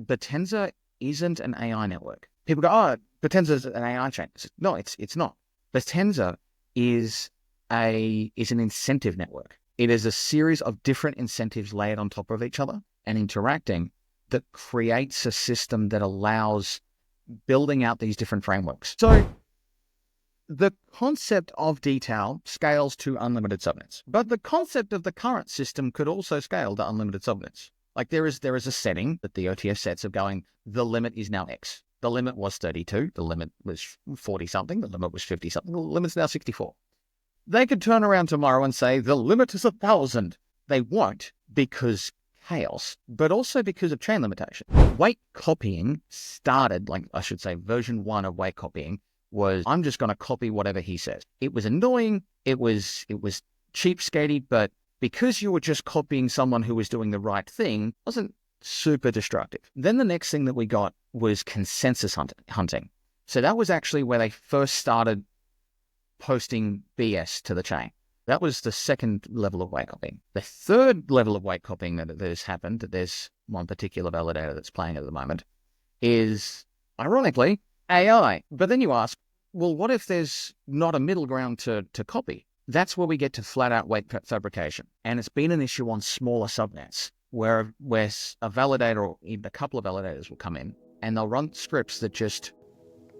Bittensor isn't an AI network. People go, oh, Bittensor is an AI chain. No, it's not. Bittensor is an incentive network. It is a series of different incentives layered on top of each other and interacting that creates a system that allows building out these different frameworks. So the concept of dTAO scales to unlimited subnets, but the concept of the current system could also scale to unlimited subnets. Like there is a setting that the OTS sets of going, the limit is now X. The limit was 32. The limit was 40 something. The limit was 50 something. The limit's now 64. They could turn around tomorrow and say, the limit is 1,000. They won't, because chaos, but also because of chain limitation. Weight copying started, version 1 of weight copying was, I'm just going to copy whatever he says. It was annoying. It was cheapskatey, but because you were just copying someone who was doing the right thing, wasn't super destructive. Then the next thing that we got was consensus hunting. So that was actually where they first started posting BS to the chain. That was the second level of weight copying. The third level of weight copying that has happened, that there's one particular validator that's playing at the moment, is, ironically, AI. But then you ask, well, what if there's not a middle ground to copy? That's where we get to flat out weight fabrication. And it's been an issue on smaller subnets where a validator or even a couple of validators will come in and they'll run scripts that just...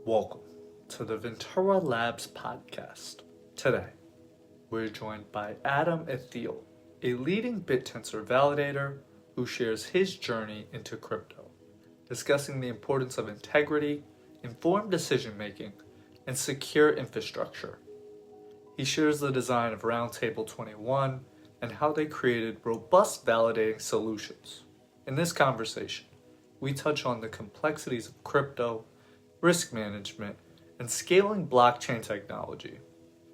Welcome to the Ventura Labs podcast. Today, we're joined by Adam Ithiel, a leading Bittensor validator who shares his journey into crypto, discussing the importance of integrity, informed decision-making, and secure infrastructure. He shares the design of Roundtable21 and how they created robust validating solutions. In this conversation, we touch on the complexities of crypto, risk management, and scaling blockchain technology.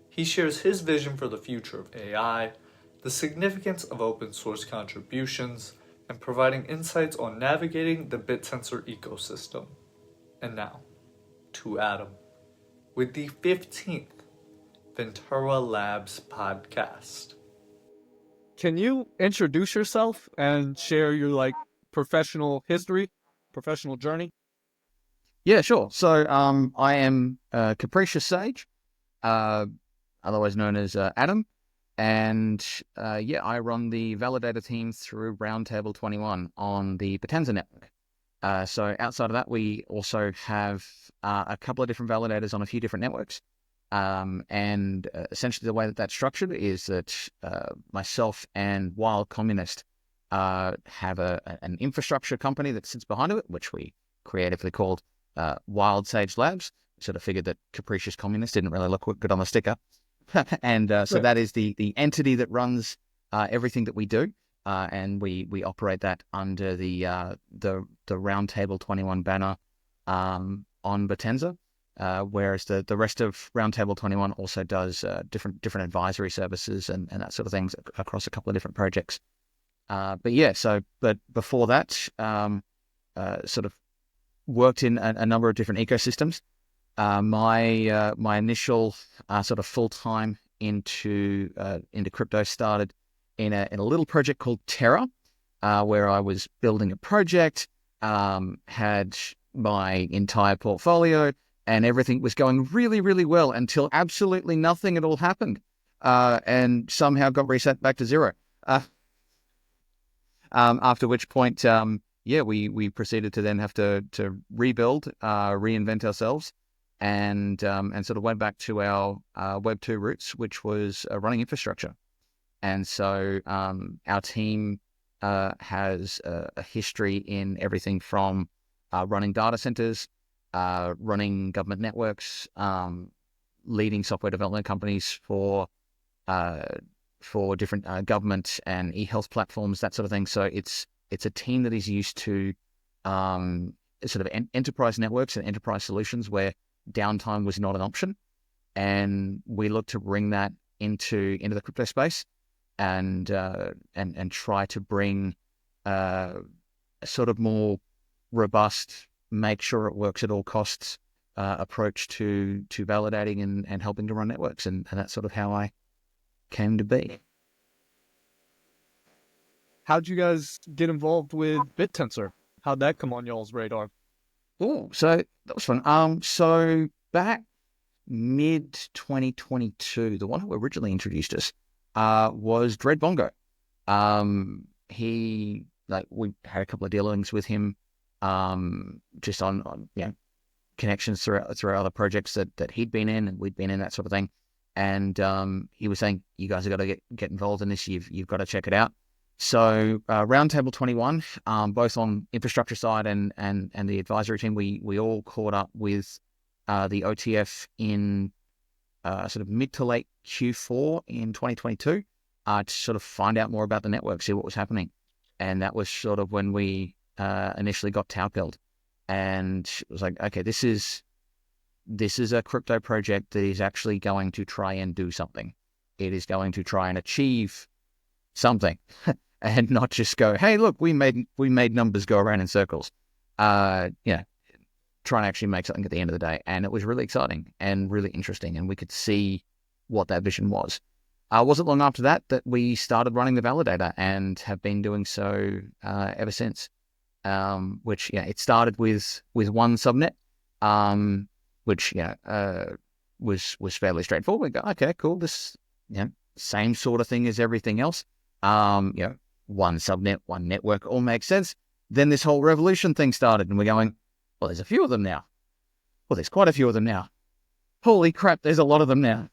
He shares his vision for the future of AI, the significance of open source contributions, and providing insights on navigating the Bittensor ecosystem. And now, to Adam, with the 15th Ventura Labs podcast. Can you introduce yourself and share your professional history, professional journey? Yeah, sure. So I am Capricious Sage, otherwise known as Adam. And I run the validator team through Roundtable21 on the Bittensor network. So outside of that, we also have a couple of different validators on a few different networks. And essentially the way that that's structured is that myself and Wild Communist have an infrastructure company that sits behind it, which we creatively called Wild Sage Labs. Sort of figured that Capricious Communist didn't really look good on the sticker. And so that is the entity that runs everything that we do. And we operate that under the Roundtable21 banner on Bittensor. Whereas the rest of Roundtable21 also does different advisory services and that sort of things across a couple of different projects. But before that, sort of worked in a number of different ecosystems. My initial sort of full time into crypto started in a little project called Terra, where I was building a project, had my entire portfolio, and everything was going really, really well until absolutely nothing at all happened, and somehow got reset back to zero. After which point, we proceeded to then have to rebuild, reinvent ourselves, and sort of went back to our Web 2 roots, which was running infrastructure. And so our team has a history in everything from running data centers, running government networks, leading software development companies for different government and e-health platforms, that sort of thing. So it's a team that is used to sort of enterprise networks and enterprise solutions where downtime was not an option, and we look to bring that into the crypto space and try to bring a sort of more robust, make sure it works at all costs approach to validating and helping to run networks, and that's sort of how I came to be. How'd you guys get involved with Bittensor? How'd that come on y'all's radar? Oh, so that was fun. So back mid 2022, the one who originally introduced us was Dread Bongo. We had a couple of dealings with him, just on connections through other projects that he'd been in and we'd been in, that sort of thing. And he was saying, you guys have got to get involved in this. You've got to check it out. So Roundtable21, both on infrastructure side and the advisory team, we all caught up with the OTF in sort of mid to late Q4 in 2022 to sort of find out more about the network, see what was happening. And that was sort of when we initially got TAO built. And it was like, okay, this is a crypto project that is actually going to try and do something. It is going to try and achieve something and not just go, hey, look, we made numbers go around in circles. Try and actually make something at the end of the day. And it was really exciting and really interesting. And we could see what that vision was. Wasn't long after that we started running the Validator and have been doing so ever since. Which it started with one subnet, which was fairly straightforward. We go, okay, cool. This same sort of thing as everything else. One subnet, one network, all makes sense. Then this whole revolution thing started, and we're going, well, there's a few of them now. Well, there's quite a few of them now. Holy crap, there's a lot of them now.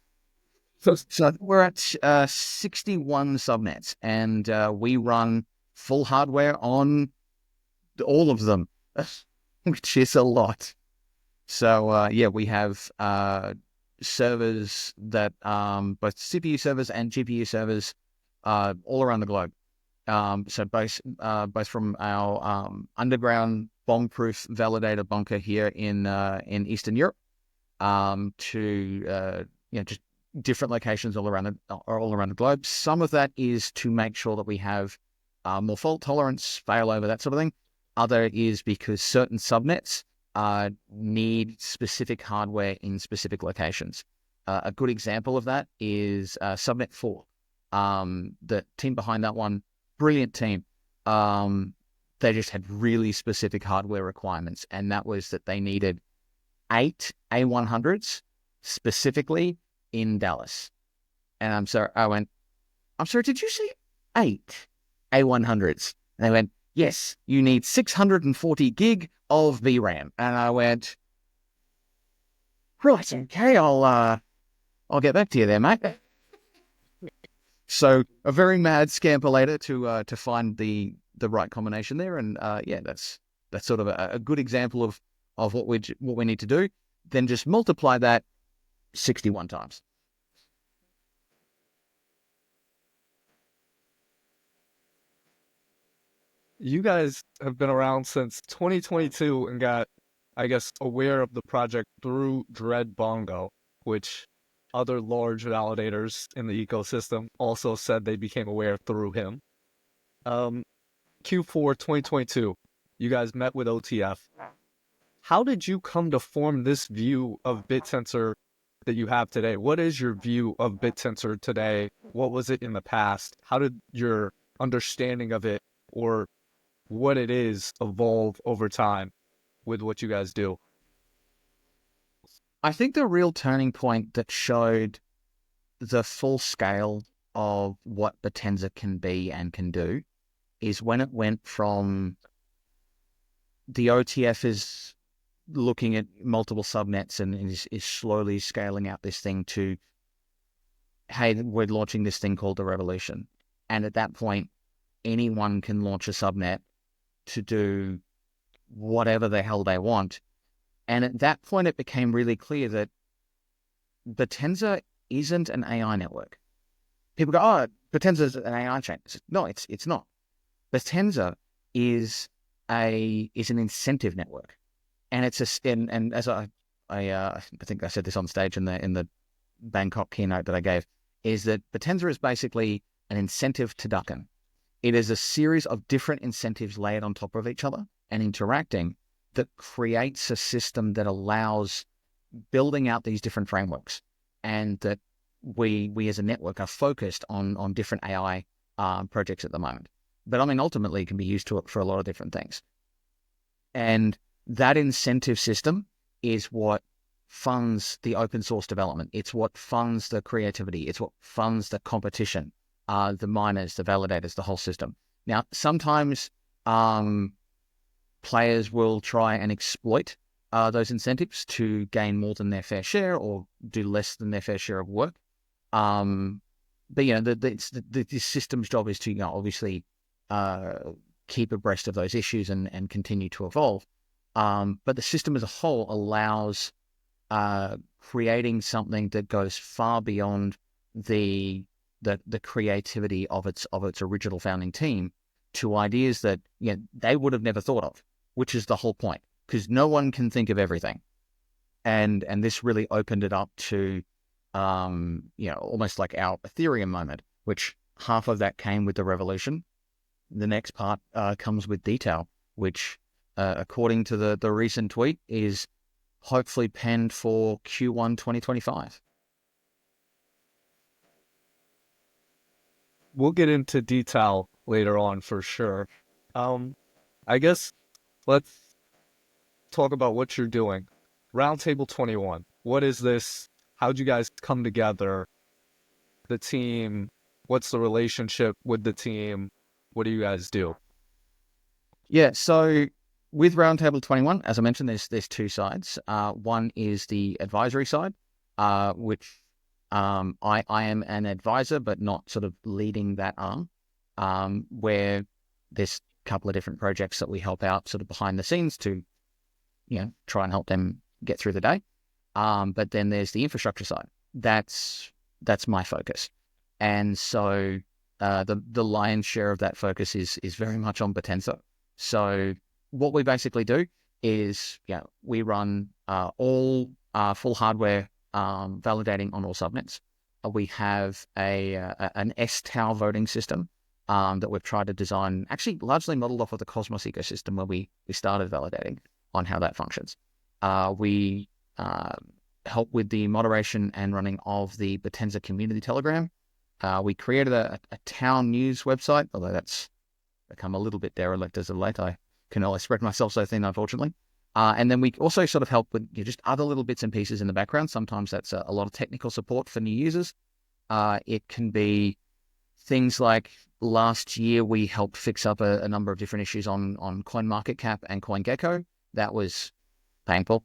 So we're at 61 subnets, and we run full hardware on all of them, which is a lot. So we have servers that both CPU servers and GPU servers all around the globe. So both from our underground bomb-proof validator bunker here in Eastern Europe to just different locations all around the globe. Some of that is to make sure that we have more fault tolerance, failover, that sort of thing. Other is because certain subnets need specific hardware in specific locations. A good example of that is Subnet 4. The team behind that one, brilliant team. They just had really specific hardware requirements, and that was that they needed 8 A100s specifically in Dallas. And I'm sorry, did you say 8 A100s? And they went, yes, you need 640 gig of VRAM. And I went, right, okay, I'll get back to you there, mate. So a very mad scamper later to find the right combination there. And that's sort of a good example of what we need to do. Then just multiply that 61 times. You guys have been around since 2022 and got, I guess, aware of the project through Dread Bongo, which other large validators in the ecosystem also said they became aware through him. Q4 2022, you guys met with OTF. How did you come to form this view of Bittensor that you have today? What is your view of Bittensor today? What was it in the past? How did your understanding of it or what it is evolve over time with what you guys do? I think the real turning point that showed the full scale of what Bittensor can be and can do is when it went from the OTF is looking at multiple subnets and is slowly scaling out this thing to, hey, we're launching this thing called the Revolution. And at that point, anyone can launch a subnet to do whatever the hell they want. And at that point, it became really clear that Bittensor isn't an AI network. People go, oh, Bittensor is an AI chain. No, it's not. Bittensor is an incentive network. And and as I think I said this on stage in the Bangkok keynote that I gave, is that Bittensor is basically an incentive to Ducken. It is a series of different incentives layered on top of each other and interacting that creates a system that allows building out these different frameworks, and that we as a network are focused on different AI projects at the moment. But I mean, ultimately, it can be used for a lot of different things. And that incentive system is what funds the open source development. It's what funds the creativity. It's what funds the competition, the miners, the validators, the whole system. Now, sometimes players will try and exploit those incentives to gain more than their fair share or do less than their fair share of work. But the system's job is to obviously keep abreast of those issues and continue to evolve. But the system as a whole allows creating something that goes far beyond the creativity of its original founding team to ideas that they would have never thought of, which is the whole point, because no one can think of everything. And this really opened it up to almost like our Ethereum moment, which half of that came with the revolution. The next part comes with dTAO, which according to the recent tweet is hopefully penned for Q1 2025. We'll get into detail later on for sure. I guess let's talk about what you're doing. Roundtable21. What is this? How'd you guys come together? The team? What's the relationship with the team? What do you guys do? Yeah, so with Roundtable21, as I mentioned, there's two sides. One is the advisory side, which I am an advisor, but not sort of leading that arm, where there's a couple of different projects that we help out sort of behind the scenes to, try and help them get through the day. But then there's the infrastructure side. That's my focus. And so the lion's share of that focus is very much on Bittensor. So what we basically do is, we run all full hardware validating on all subnets. We have an dTAO voting system that we've tried to design, actually largely modeled off of the Cosmos ecosystem where we started validating on how that functions. We help with the moderation and running of the Bittensor community Telegram. We created a town news website, although that's become a little bit derelict as of late. I can only spread myself so thin, unfortunately. And then we also sort of help with just other little bits and pieces in the background. Sometimes that's a lot of technical support for new users. It can be things like last year we helped fix up a number of different issues on CoinMarketCap and CoinGecko. That was painful,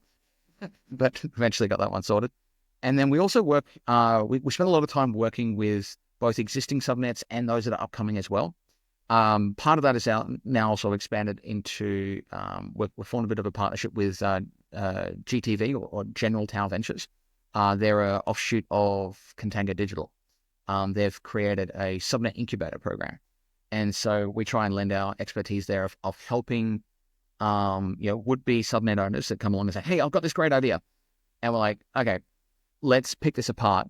but eventually got that one sorted. And then we also work, we spend a lot of time working with both existing subnets and those that are upcoming as well. Part of that is now also expanded into, we've formed a bit of a partnership with GTV or General Tao Ventures. They're an offshoot of Contango Digital. They've created a subnet incubator program. And so we try and lend our expertise there of helping would-be subnet owners that come along and say, hey, I've got this great idea. And we're like, okay, let's pick this apart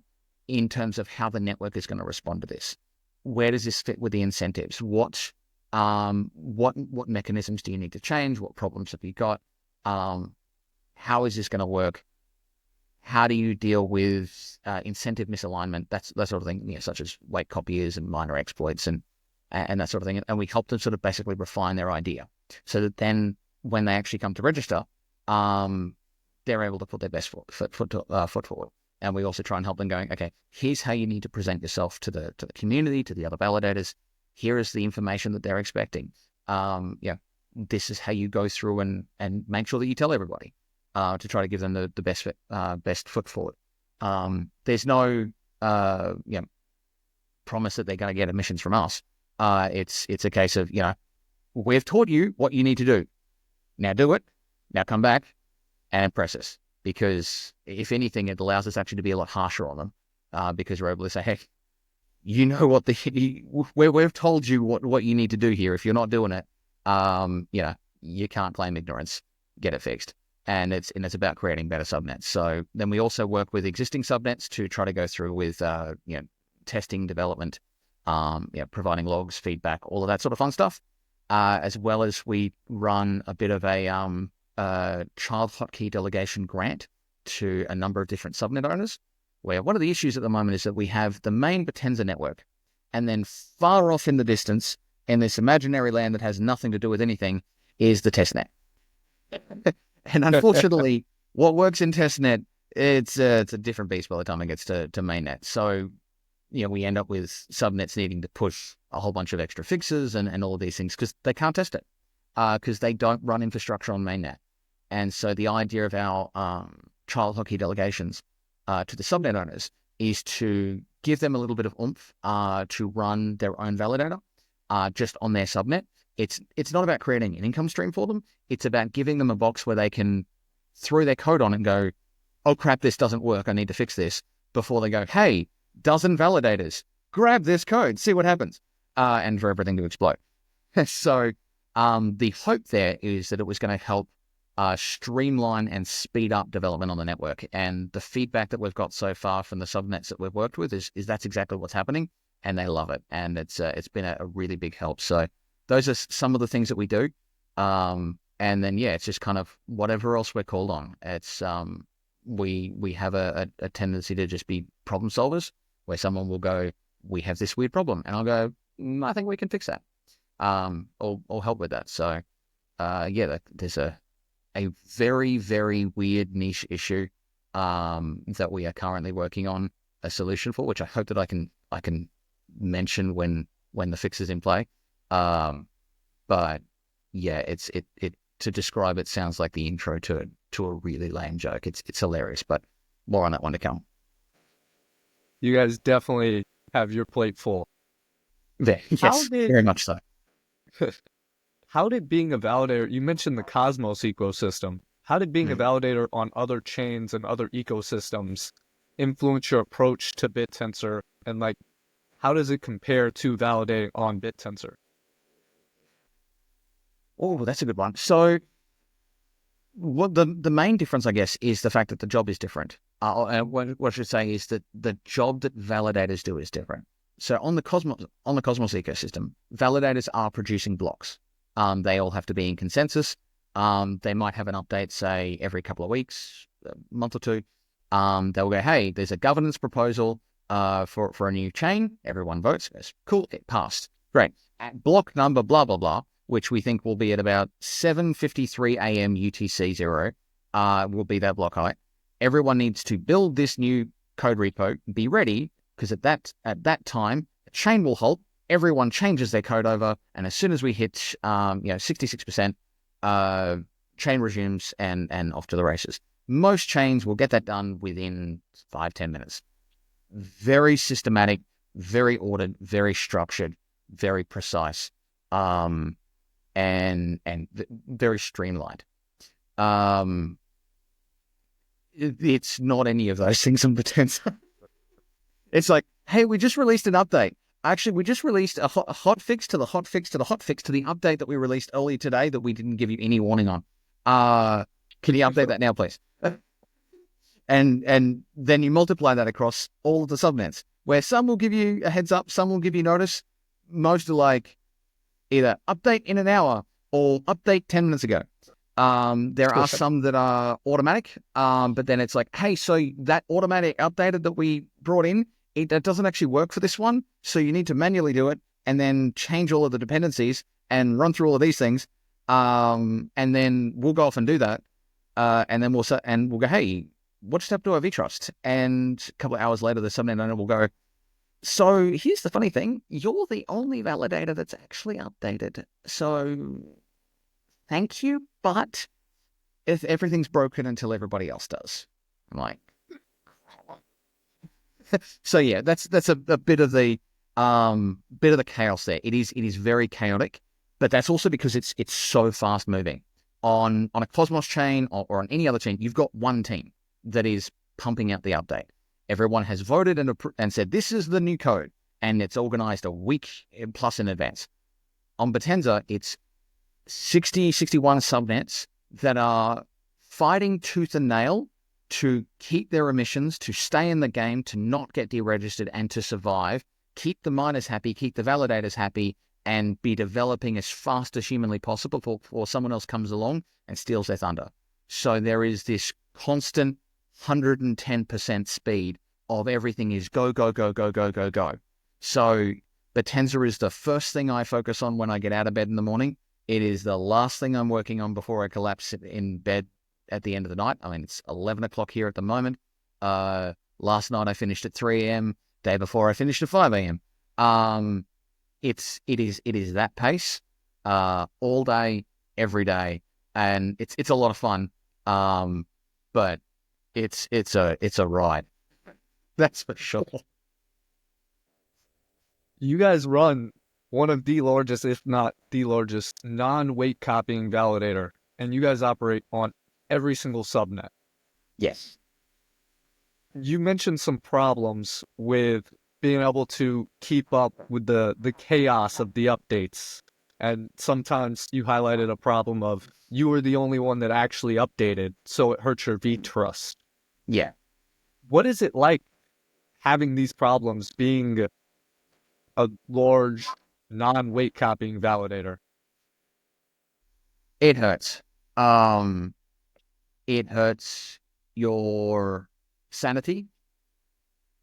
in terms of how the network is going to respond to this. Where does this fit with the incentives? What mechanisms do you need to change? What problems have you got? How is this going to work? How do you deal with incentive misalignment? That sort of thing, such as late copiers and minor exploits and that sort of thing. And we help them sort of basically refine their idea so that then when they actually come to register, they're able to put their best foot forward. And we also try and help them going, okay, here's how you need to present yourself to the community, to the other validators. Here is the information that they're expecting. This is how you go through and make sure that you tell everybody to try to give them the best foot forward. There's no promise that they're going to get emissions from us. It's a case of, we've taught you what you need to do. Now do it. Now come back and press us. Because if anything, it allows us actually to be a lot harsher on them because we're able to say, hey, we've told you what you need to do here. If you're not doing it, you can't claim ignorance. Get it fixed. And it's about creating better subnets. So then we also work with existing subnets to try to go through with testing, development, providing logs, feedback, all of that sort of fun stuff. As well as we run a bit of a child hotkey delegation grant to a number of different subnet owners, where one of the issues at the moment is that we have the main Bittensor network, and then far off in the distance, in this imaginary land that has nothing to do with anything, is the testnet. And unfortunately, what works in testnet, it's a different beast by the time it gets to mainnet. So, we end up with subnets needing to push a whole bunch of extra fixes and all of these things because they can't test it because they don't run infrastructure on mainnet. And so the idea of our child hockey delegations to the subnet owners is to give them a little bit of oomph to run their own validator just on their subnet. It's not about creating an income stream for them. It's about giving them a box where they can throw their code on and go, oh crap, this doesn't work, I need to fix this, before they go, hey, dozen validators, grab this code, see what happens, and for everything to explode. So the hope there is that it was going to help streamline and speed up development on the network. And the feedback that we've got so far from the subnets that we've worked with is that's exactly what's happening, and they love it. And it's been a really big help. So those are some of the things that we do. And then, it's just kind of whatever else we're called on. It's we have a tendency to just be problem solvers, where someone will go, we have this weird problem, and I'll go, I think we can fix that, or help with that. So there's a very, very weird niche issue that we are currently working on a solution for, which I hope that I can mention when the fix is in play. But yeah, it to describe it sounds like the intro to a really lame joke. It's hilarious, but more on that one to come. You guys definitely have your plate full. Yeah, yes, very much so. How did being a validator, you mentioned the Cosmos ecosystem, how did being a validator on other chains and other ecosystems influence your approach to Bittensor, and how does it compare to validating on Bittensor? Oh, that's a good one. So what the main difference, I guess, is the fact that the job is different. What I should say is that the job that validators do is different. So on the Cosmos ecosystem, validators are producing blocks. They all have to be in consensus. They might have an update, say, every couple of weeks, a month or two. They'll go, hey, there's a governance proposal for a new chain. Everyone votes. Goes, cool, it passed. Great. At block number blah, blah, blah, which we think will be at about 7:53 a.m. UTC 0, will be that block height. Everyone needs to build this new code repo, be ready, because at that time, the chain will halt, everyone changes their code over, and as soon as we hit 66%, chain resumes and off to the races. Most chains will get that done within 5-10 minutes. Very systematic, very ordered, very structured, very precise. And very streamlined. It's not any of those things on Bittensor. It's like, hey, we just released an update. Actually, we just released a hot fix to the hot fix to the hot fix to the update that we released earlier today that we didn't give you any warning on. Can you update that now, please? And then you multiply that across all of the subnets, where some will give you a heads up, some will give you notice. Most are like, either update in an hour or update 10 minutes ago. There are some that are automatic, but then it's like, hey, so that automatic updated that we brought in, that doesn't actually work for this one, so you need to manually do it and then change all of the dependencies and run through all of these things, and then we'll go off and do that, and then we'll go, hey, what step do I vtrust? And a couple of hours later, the subnet owner will go, so here's the funny thing, you're the only validator that's actually updated. So thank you, but if everything's broken until everybody else does. I'm like, so yeah, that's a bit of the chaos there. It is very chaotic, but that's also because it's so fast moving. On a Cosmos chain or on any other chain, you've got one team that is pumping out the update. Everyone has voted and said, this is the new code, and it's organized a week plus in advance. On Bittensor, it's 61 subnets that are fighting tooth and nail to keep their emissions, to stay in the game, to not get deregistered, and to survive, keep the miners happy, keep the validators happy, and be developing as fast as humanly possible before someone else comes along and steals their thunder. So there is this constant 110% speed of everything is go, go, go, go, go, go, go. So Bittensor is the first thing I focus on when I get out of bed in the morning. It is the last thing I'm working on before I collapse in bed at the end of the night. I mean, it's 11 o'clock here at the moment. Last night I finished at 3 a.m. Day before I finished at 5 a.m. It is that pace, all day, every day, and it's a lot of fun. But it's a ride. That's for sure. You guys run one of the largest, if not the largest, non-weight copying validator, and you guys operate on every single subnet. Yes. You mentioned some problems with being able to keep up with the chaos of the updates. And sometimes you highlighted a problem of you were the only one that actually updated, so it hurts your V-trust. Yeah. What is it like having these problems being a large non-weight copying validator? It hurts. It hurts your sanity,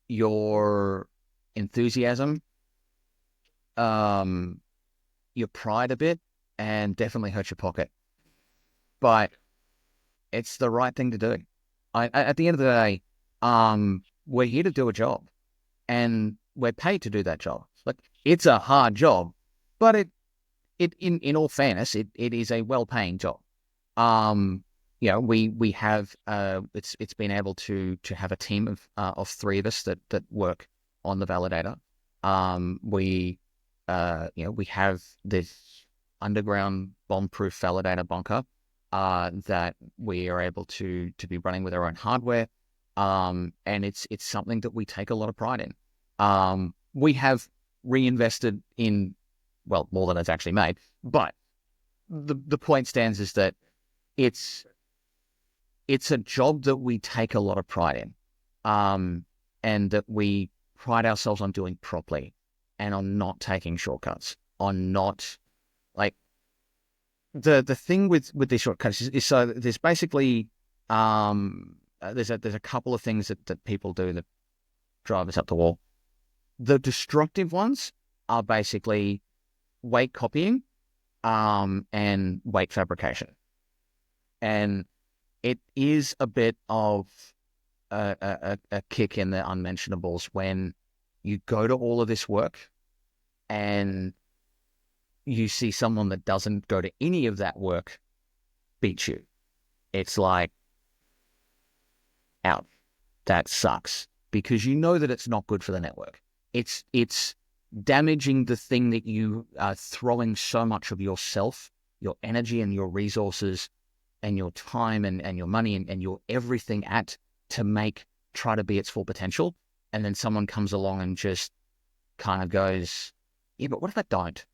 your enthusiasm, your pride a bit, and definitely hurts your pocket. But it's the right thing to do. At the end of the day, we're here to do a job, and we're paid to do that job. Like, it's a hard job, but in all fairness, it is a well-paying job. We have it's been able to have a team of three of us that work on the validator. We have this underground bomb-proof validator bunker that we are able to be running with our own hardware. And it's something that we take a lot of pride in. We have reinvested in, well, more than it's actually made, but the point stands is that it's a job that we take a lot of pride in, and that we pride ourselves on doing properly and on not taking shortcuts, on not, like, the thing with these shortcuts is so there's basically there's a couple of things that people do that drive us up the wall. The destructive ones are basically weight copying and weight fabrication. And it is a bit of a kick in the unmentionables when you go to all of this work and you see someone that doesn't go to any of that work beat you. It's like, ouch, that sucks, because you know that it's not good for the network. It's damaging the thing that you are throwing so much of yourself, your energy and your resources and your time and your money and your everything at to try to be its full potential. And then someone comes along and just kind of goes, yeah, but what if I don't?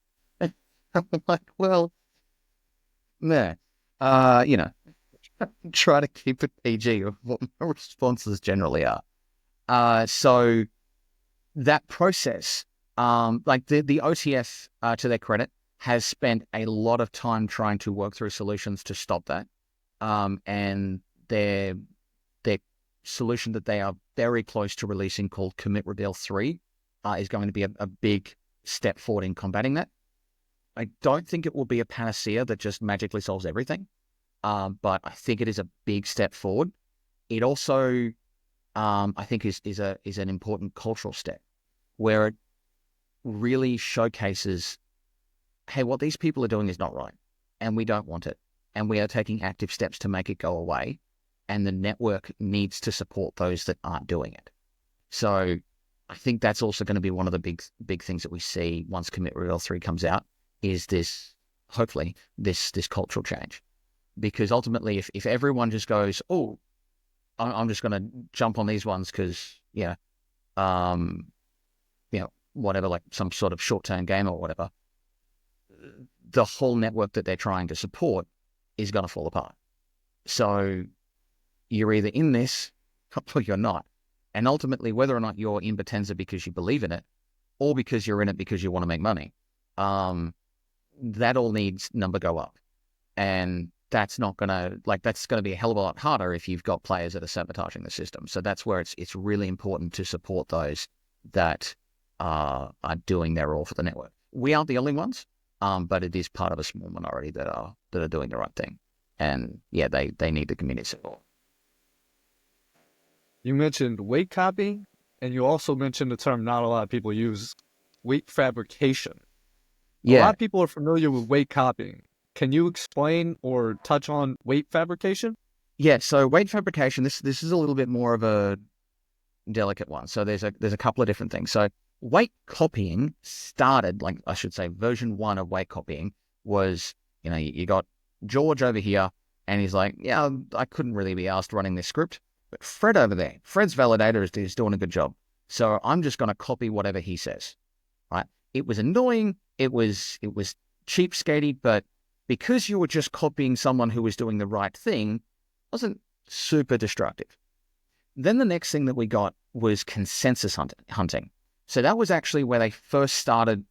I'm like, well, nah, try to keep it PG of what my responses generally are. So that process, like the OTF, to their credit, has spent a lot of time trying to work through solutions to stop that. And their solution that they are very close to releasing, called Commit Reveal 3, is going to be a big step forward in combating that. I don't think it will be a panacea that just magically solves everything, but I think it is a big step forward. It also, I think, is an important cultural step where it really showcases, hey, what these people are doing is not right, and we don't want it, and we are taking active steps to make it go away, and the network needs to support those that aren't doing it. So I think that's also going to be one of the big things that we see once Commit Reveal 3 comes out, is this, hopefully, this cultural change. Because ultimately, if everyone just goes, oh, I'm just going to jump on these ones because, whatever, like some sort of short-term game or whatever, the whole network that they're trying to support is going to fall apart. So you're either in this or you're not. And ultimately, whether or not you're in Bittensor because you believe in it, or because you're in it because you want to make money, that all needs number go up. And that's not going to, that's going to be a hell of a lot harder if you've got players that are sabotaging the system. So that's where it's really important to support those that are doing their all for the network. We aren't the only ones. but it is part of a small minority that are doing the right thing. And yeah, they need the community support. You mentioned weight copying, and you also mentioned the term not a lot of people use, weight fabrication. A lot Yeah, of people are familiar with weight copying. Can you explain or touch on weight fabrication? yeah. So weight fabrication, this is a little bit more of a delicate one. So there's a couple of different things. So weight copying started, like I should say, version 1 of weight copying was, you got George over here, and he's like, yeah, I couldn't really be asked running this script, but Fred over there, Fred's validator is doing a good job. So I'm just going to copy whatever he says, right? It was annoying. It was cheapskatey, but because you were just copying someone who was doing the right thing, it wasn't super destructive. Then the next thing that we got was consensus hunting. So that was actually where they first started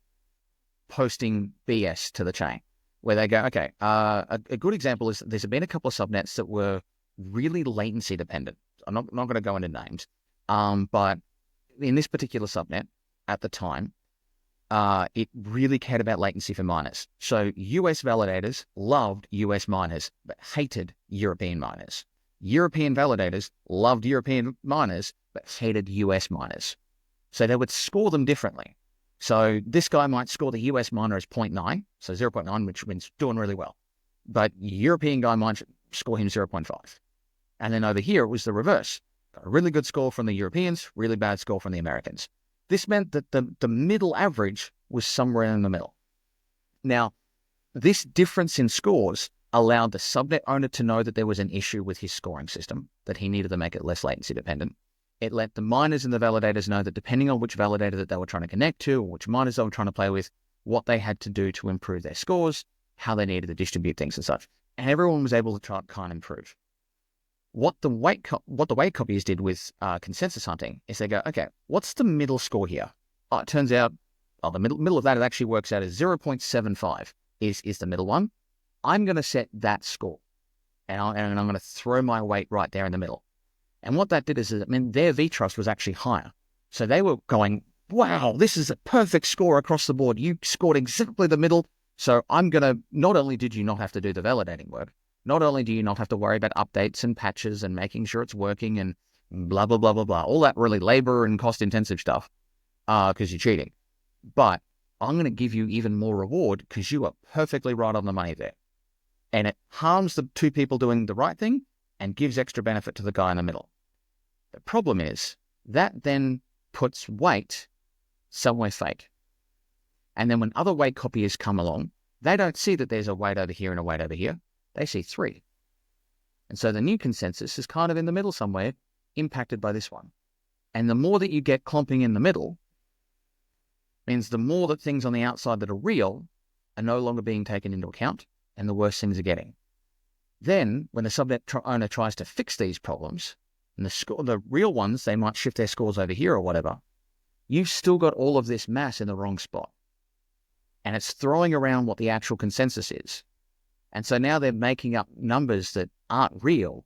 posting BS to the chain, where they go, okay, a good example is there's been a couple of subnets that were really latency dependent. I'm not going to go into names, but in this particular subnet at the time, it really cared about latency for miners. So US validators loved US miners, but hated European miners. European validators loved European miners, but hated US miners. So they would score them differently. So this guy might score the US miner as 0.9, so 0.9, which means doing really well. But European guy might score him 0.5. And then over here, it was the reverse. A really good score from the Europeans, really bad score from the Americans. This meant that the middle average was somewhere in the middle. Now, this difference in scores allowed the subnet owner to know that there was an issue with his scoring system, that he needed to make it less latency dependent. It let the miners and the validators know that depending on which validator that they were trying to connect to, or which miners they were trying to play with, what they had to do to improve their scores, how they needed to distribute things and such. And everyone was able to try and improve. What the weight copiers did with consensus hunting is they go, okay, what's the middle score here? Oh, it turns out, the middle of that, it actually works out as 0.75 is the middle one. I'm going to set that score, and I'm going to throw my weight right there in the middle. And what that did is it meant their V-trust was actually higher. So they were going, wow, this is a perfect score across the board. You scored exactly the middle. So I'm going to, not only did you not have to do the validating work, not only do you not have to worry about updates and patches and making sure it's working and blah, blah, blah, blah, blah, all that really labor and cost intensive stuff because you're cheating. But I'm going to give you even more reward because you are perfectly right on the money there. And it harms the two people doing the right thing and gives extra benefit to the guy in the middle. The problem is that then puts weight somewhere fake. And then when other weight copiers come along, they don't see that there's a weight over here and a weight over here. They see 3. And so the new consensus is kind of in the middle somewhere, impacted by this one. And the more that you get clumping in the middle means the more that things on the outside that are real are no longer being taken into account, and the worse things are getting. Then, when the subnet owner tries to fix these problems, and the real ones, they might shift their scores over here or whatever, you've still got all of this mass in the wrong spot. And it's throwing around what the actual consensus is. And so now they're making up numbers that aren't real.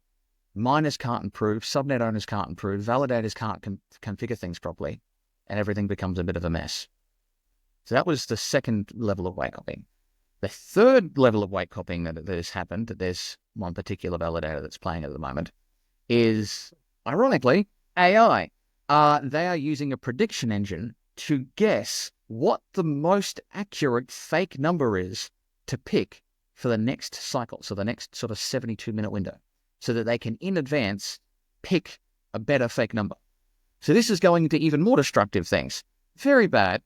Miners can't improve, subnet owners can't improve, validators can't configure things properly, and everything becomes a bit of a mess. So that was the second level of weight copying. The third level of weight copying that has happened, that there's one particular validator that's playing at the moment, is, ironically, AI. They are using a prediction engine to guess what the most accurate fake number is to pick for the next cycle, so the next sort of 72-minute window, so that they can, in advance, pick a better fake number. So this is going into even more destructive things. Very bad.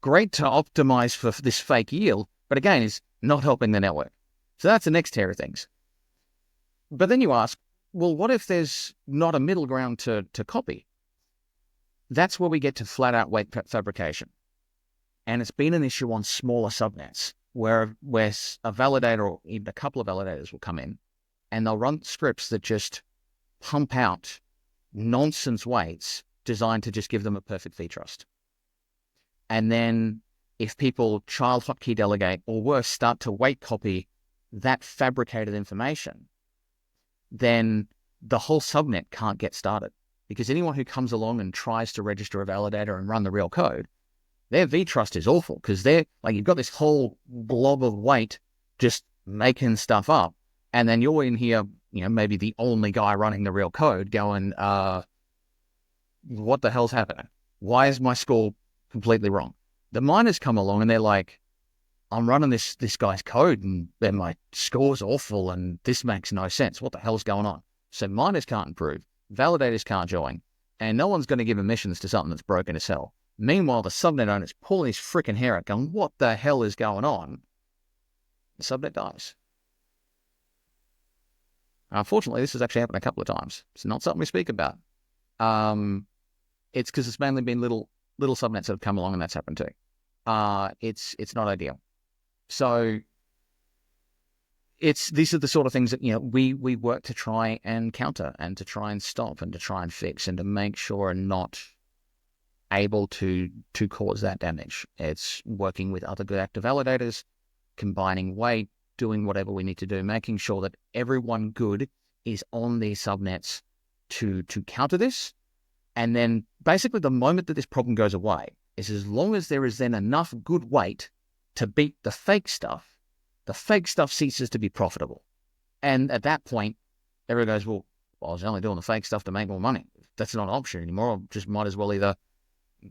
Great to optimize for this fake yield, but again, is not helping the network. So that's the next tier of things. But then you ask, well, what if there's not a middle ground to copy? That's where we get to flat-out weight fabrication. And it's been an issue on smaller subnets, where a validator or even a couple of validators will come in, and they'll run scripts that just pump out nonsense weights designed to just give them a perfect V-trust. And then if people child hotkey delegate, or worse, start to weight copy that fabricated information, then the whole subnet can't get started. Because anyone who comes along and tries to register a validator and run the real code, their vTrust is awful because they're like, you've got this whole blob of weight just making stuff up. And then you're in here, maybe the only guy running the real code going, what the hell's happening? Why is my score completely wrong? The miners come along and they're like, I'm running this guy's code and then my score's awful and this makes no sense. What the hell's going on? So miners can't improve, validators can't join, and no one's going to give emissions to something that's broken as hell. Meanwhile, the subnet owner's pulling his freaking hair out going, what the hell is going on? The subnet dies. Unfortunately, this has actually happened a couple of times. It's not something we speak about. It's because it's mainly been little subnets that have come along and that's happened too. It's not ideal. So these are the sort of things that, we work to try and counter and to try and stop and to try and fix and to make sure are not able to cause that damage. It's working with other good active validators, combining weight, doing whatever we need to do, making sure that everyone good is on these subnets to counter this. And then basically the moment that this problem goes away is as long as there is then enough good weight to beat the fake stuff ceases to be profitable. And at that point, everyone goes, well, I was only doing the fake stuff to make more money. That's not an option anymore. I just might as well either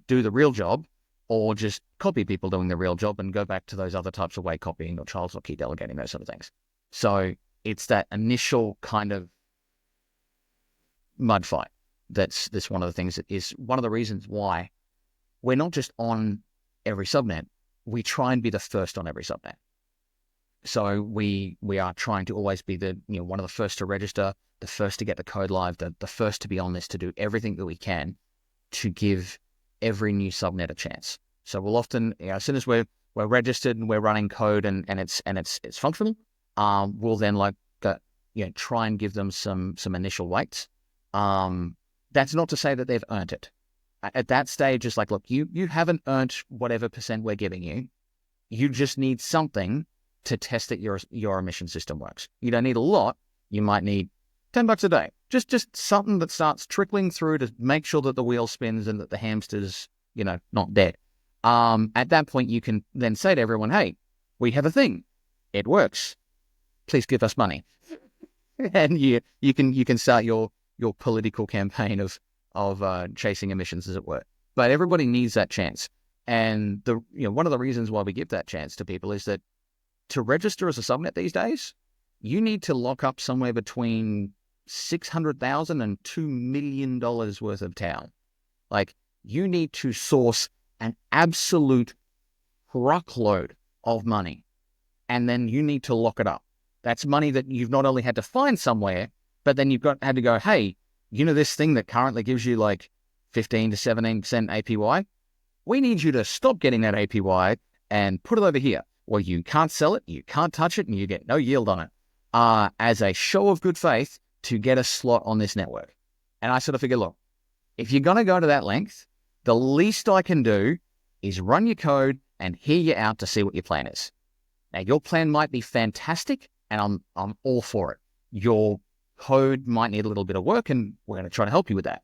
do the real job or just copy people doing the real job and go back to those other types of weight copying or child's key delegating, those sort of things. So it's that initial kind of mud fight. That's one of the things that is one of the reasons why we're not just on every subnet. We try and be the first on every subnet. So we are trying to always be the one of the first to register, the first to get the code live, the first to be on this, to do everything that we can to give every new subnet a chance. So we'll often, as soon as we're registered and we're running code and it's functional, we'll then try and give them some initial weights. That's not to say that they've earned it. At that stage, it's like, look, you haven't earned whatever percent we're giving you. You just need something to test that your emission system works. You don't need a lot. You might need $10 a day. Just something that starts trickling through to make sure that the wheel spins and that the hamster's, not dead. At that point, you can then say to everyone, hey, we have a thing. It works. Please give us money. And you can start your political campaign of chasing emissions, as it were. But everybody needs that chance. And one of the reasons why we give that chance to people is that to register as a subnet these days, you need to lock up somewhere between $600,000 and $2 million worth of TAO. Like, you need to source an absolute truckload of money, and then you need to lock it up. That's money that you've not only had to find somewhere, but then you've had to go, hey, this thing that currently gives you like 15 to 17% APY? We need you to stop getting that APY and put it over here, where you can't sell it, you can't touch it, and you get no yield on it, as a show of good faith to get a slot on this network. And I sort of figure, look, if you're going to go to that length, the least I can do is run your code and hear you out to see what your plan is. Now, your plan might be fantastic, and I'm all for it. Your code might need a little bit of work, and we're going to try to help you with that.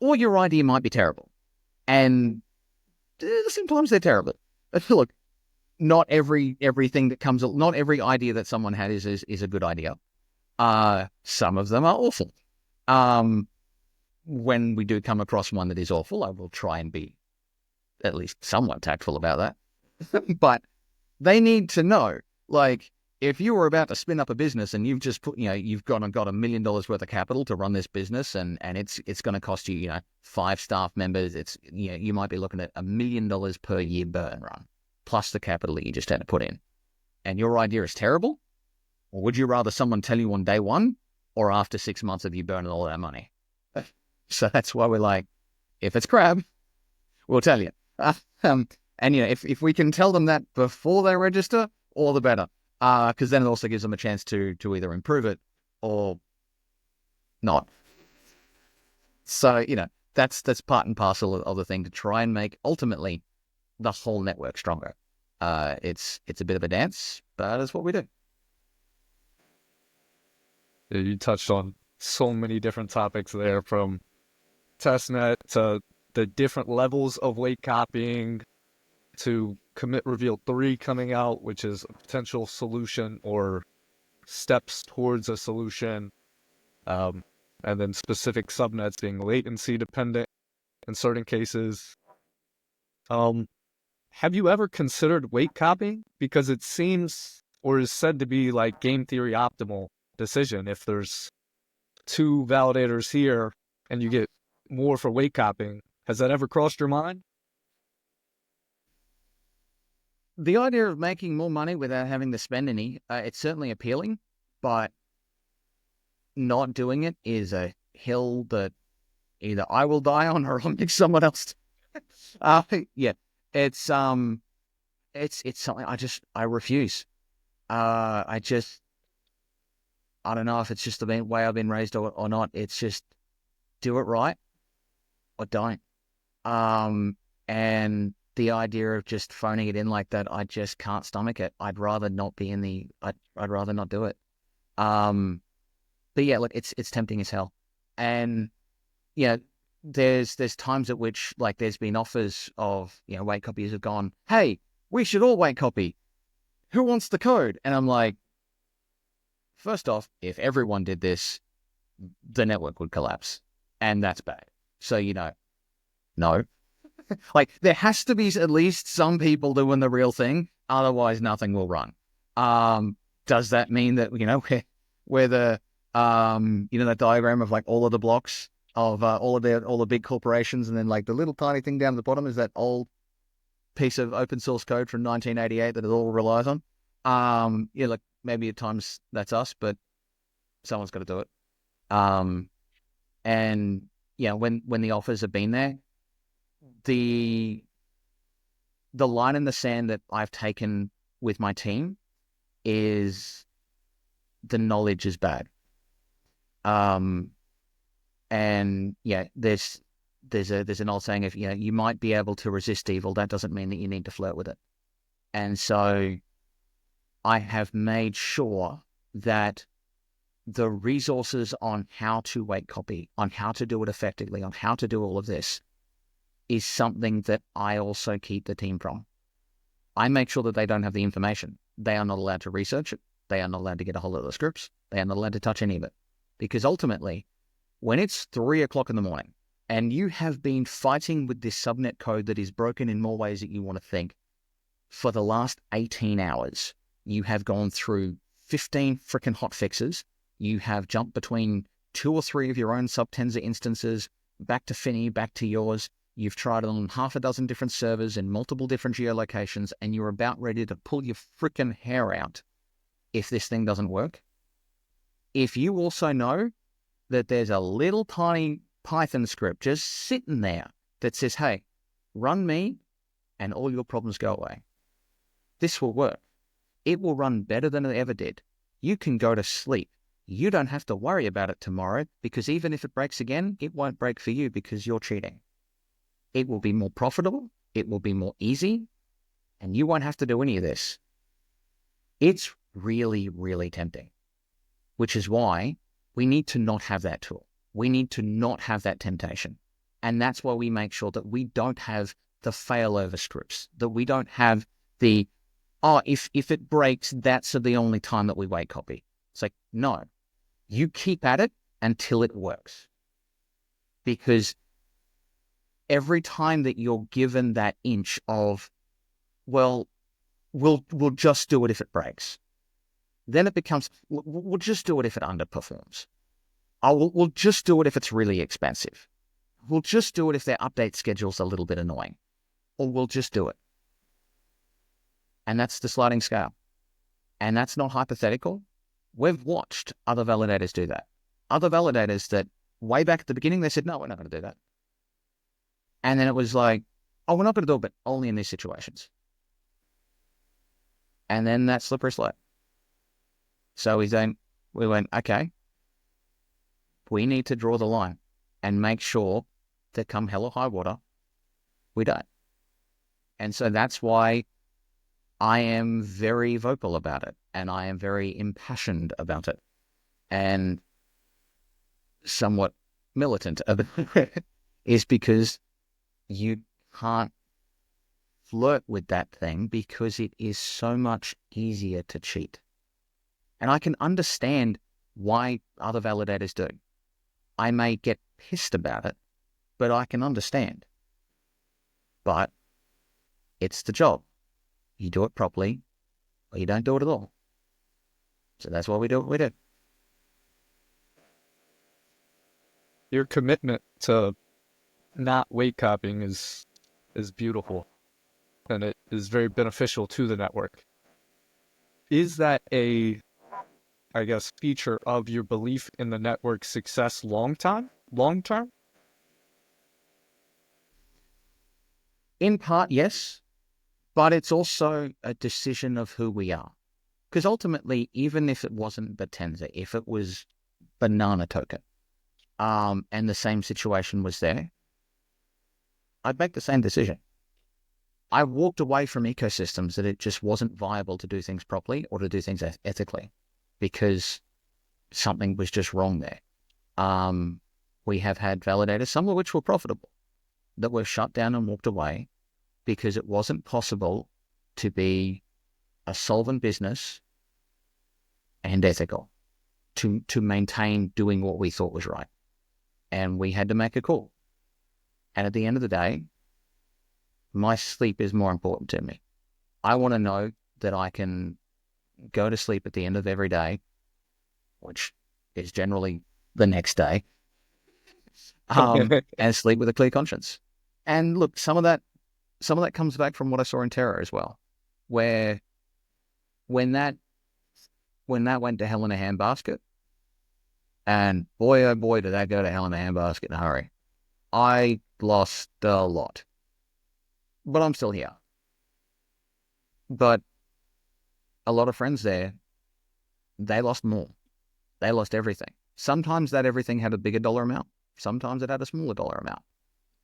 Or your idea might be terrible. And sometimes they're terrible. Look, not everything that comes, not every idea that someone had is a good idea. Some of them are awful. When we do come across one that is awful, I will try and be at least somewhat tactful about that. But they need to know, like, if you were about to spin up a business and you've just put, you've got $1 million worth of capital to run this business, and it's going to cost you, 5 staff members, it's, you might be looking at $1 million per year burn run, plus the capital that you just had to put in. And your idea is terrible? Or would you rather someone tell you on day one, or after 6 months of you burning all that money? So that's why we're like, if it's crap, we'll tell you. And if we can tell them that before they register, all the better. Because then it also gives them a chance to either improve it or not. So, that's part and parcel of the thing, to try and make ultimately the whole network stronger. It's a bit of a dance, but it's what we do. You touched on so many different topics there, from testnet to the different levels of weight copying to commit reveal 3 coming out, which is a potential solution or steps towards a solution, and then specific subnets being latency dependent in certain cases. Have you ever considered weight copying? Because it seems or is said to be like game theory optimal decision. If there's 2 validators here and you get more for weight copying, has that ever crossed your mind? The idea of making more money without having to spend any, it's certainly appealing, but not doing it is a hill that either I will die on or I'll make someone else. Yeah, it's something I refuse. I don't know if it's just the way I've been raised or not. It's just do it right or don't. And the idea of just phoning it in like that, I just can't stomach it. I'd rather not be I'd rather not do it. But yeah, look, it's tempting as hell. And yeah, there's times at which like there's been offers of, weight copies have gone, hey, we should all weight copy. Who wants the code? And I'm like, first off, if everyone did this, the network would collapse. And that's bad. So, no. Like, there has to be at least some people doing the real thing. Otherwise, nothing will run. Does that mean that, we're the, that diagram of like all of the blocks of all the big corporations, and then like the little tiny thing down at the bottom is that old piece of open source code from 1988 that it all relies on. Like maybe at times that's us, but someone's got to do it. And when the offers have been there, the line in the sand that I've taken with my team is the knowledge is bad. And yeah, there's an old saying of, you might be able to resist evil. That doesn't mean that you need to flirt with it. And so I have made sure that the resources on how to weight copy, on how to do it effectively, on how to do all of this is something that I also keep the team from. I make sure that they don't have the information. They are not allowed to research it. They are not allowed to get a hold of the scripts. They are not allowed to touch any of it. Because ultimately, when it's 3 o'clock in the morning and you have been fighting with this subnet code that is broken in more ways that you want to think for the last 18 hours, you have gone through 15 freaking hot fixes. You have jumped between 2 or 3 of your own Subtenza instances, back to Finny, back to yours. You've tried it on half a dozen different servers in multiple different geolocations, and you're about ready to pull your freaking hair out if this thing doesn't work. If you also know that there's a little tiny Python script just sitting there that says, hey, run me and all your problems go away, this will work. It will run better than it ever did. You can go to sleep. You don't have to worry about it tomorrow, because even if it breaks again, it won't break for you because you're cheating. It will be more profitable. It will be more easy. And you won't have to do any of this. It's really, really tempting, which is why we need to not have that tool. We need to not have that temptation. And that's why we make sure that we don't have the failover scripts, that we don't have the, if it breaks, that's the only time that we weight copy. It's like, no, you keep at it until it works. Because every time that you're given that inch of, well, we'll just do it if it breaks, then it becomes, we'll just do it if it underperforms. We'll just do it if it's really expensive. We'll just do it if their update schedule's a little bit annoying. Or we'll just do it. And that's the sliding scale. And that's not hypothetical. We've watched other validators do that. Other validators that way back at the beginning, they said, no, we're not going to do that. And then it was like, oh, we're not going to do it, but only in these situations. And then that slippery slope. So we went, okay, we need to draw the line and make sure that come hell or high water, we don't. And so that's why I am very vocal about it, and I am very impassioned about it, and somewhat militant about it, is because you can't flirt with that thing because it is so much easier to cheat. And I can understand why other validators do. I may get pissed about it, but I can understand. But it's the job. You do it properly, or you don't do it at all. So that's why we do what we do. Your commitment to not weight copying is beautiful, and it is very beneficial to the network. Is that a, I guess, feature of your belief in the network's success long term? In part, yes, but it's also a decision of who we are. Because ultimately, even if it wasn't Bittensor, if it was Banana Token, and the same situation was there, I'd make the same decision. I walked away from ecosystems that it just wasn't viable to do things properly or to do things ethically because something was just wrong there. We have had validators, some of which were profitable, that were shut down and walked away because it wasn't possible to be a solvent business and ethical to maintain doing what we thought was right. And we had to make a call. And at the end of the day, my sleep is more important to me. I want to know that I can go to sleep at the end of every day, which is generally the next day, and sleep with a clear conscience. And look, some of that comes back from what I saw in Terra as well, where when that went to hell in a handbasket, and boy, oh boy, did that go to hell in a handbasket in a hurry. I lost a lot. But I'm still here. But a lot of friends there, they lost more. They lost everything. Sometimes that everything had a bigger dollar amount. Sometimes it had a smaller dollar amount.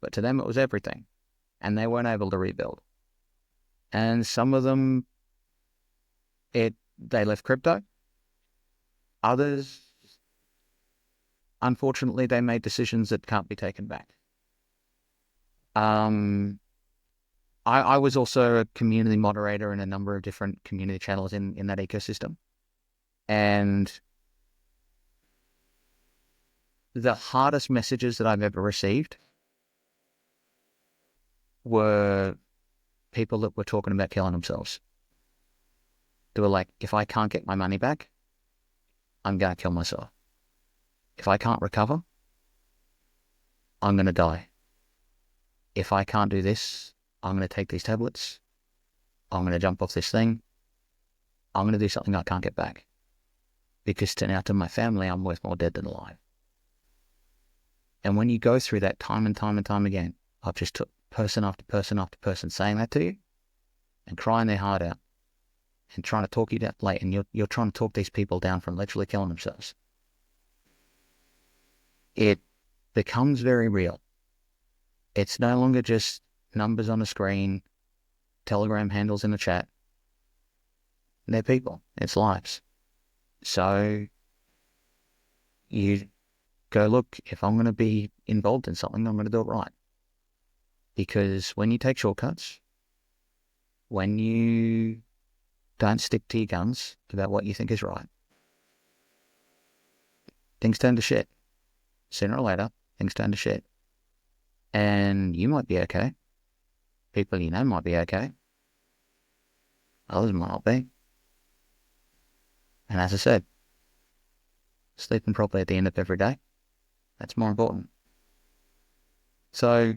But to them, it was everything. And they weren't able to rebuild. And some of them, they left crypto. Others, unfortunately, they made decisions that can't be taken back. I was also a community moderator in a number of different community channels in that ecosystem. And the hardest messages that I've ever received were people that were talking about killing themselves. They were like, if I can't get my money back, I'm going to kill myself. If I can't recover, I'm going to die. If I can't do this, I'm going to take these tablets. I'm going to jump off this thing. I'm going to do something I can't get back. Because to my family, I'm worth more dead than alive. And when you go through that time and time and time again, I've just took person after person after person saying that to you and crying their heart out and trying to talk you down late. And you're trying to talk these people down from literally killing themselves. It becomes very real. It's no longer just numbers on a screen, Telegram handles in the chat. They're people. It's lives. So you go, look, if I'm going to be involved in something, I'm going to do it right. Because when you take shortcuts, when you don't stick to your guns about what you think is right, things turn to shit. Sooner or later, things turn to shit. And you might be okay. People you know might be okay. Others might not be. And as I said, sleeping properly at the end of every day, that's more important. So,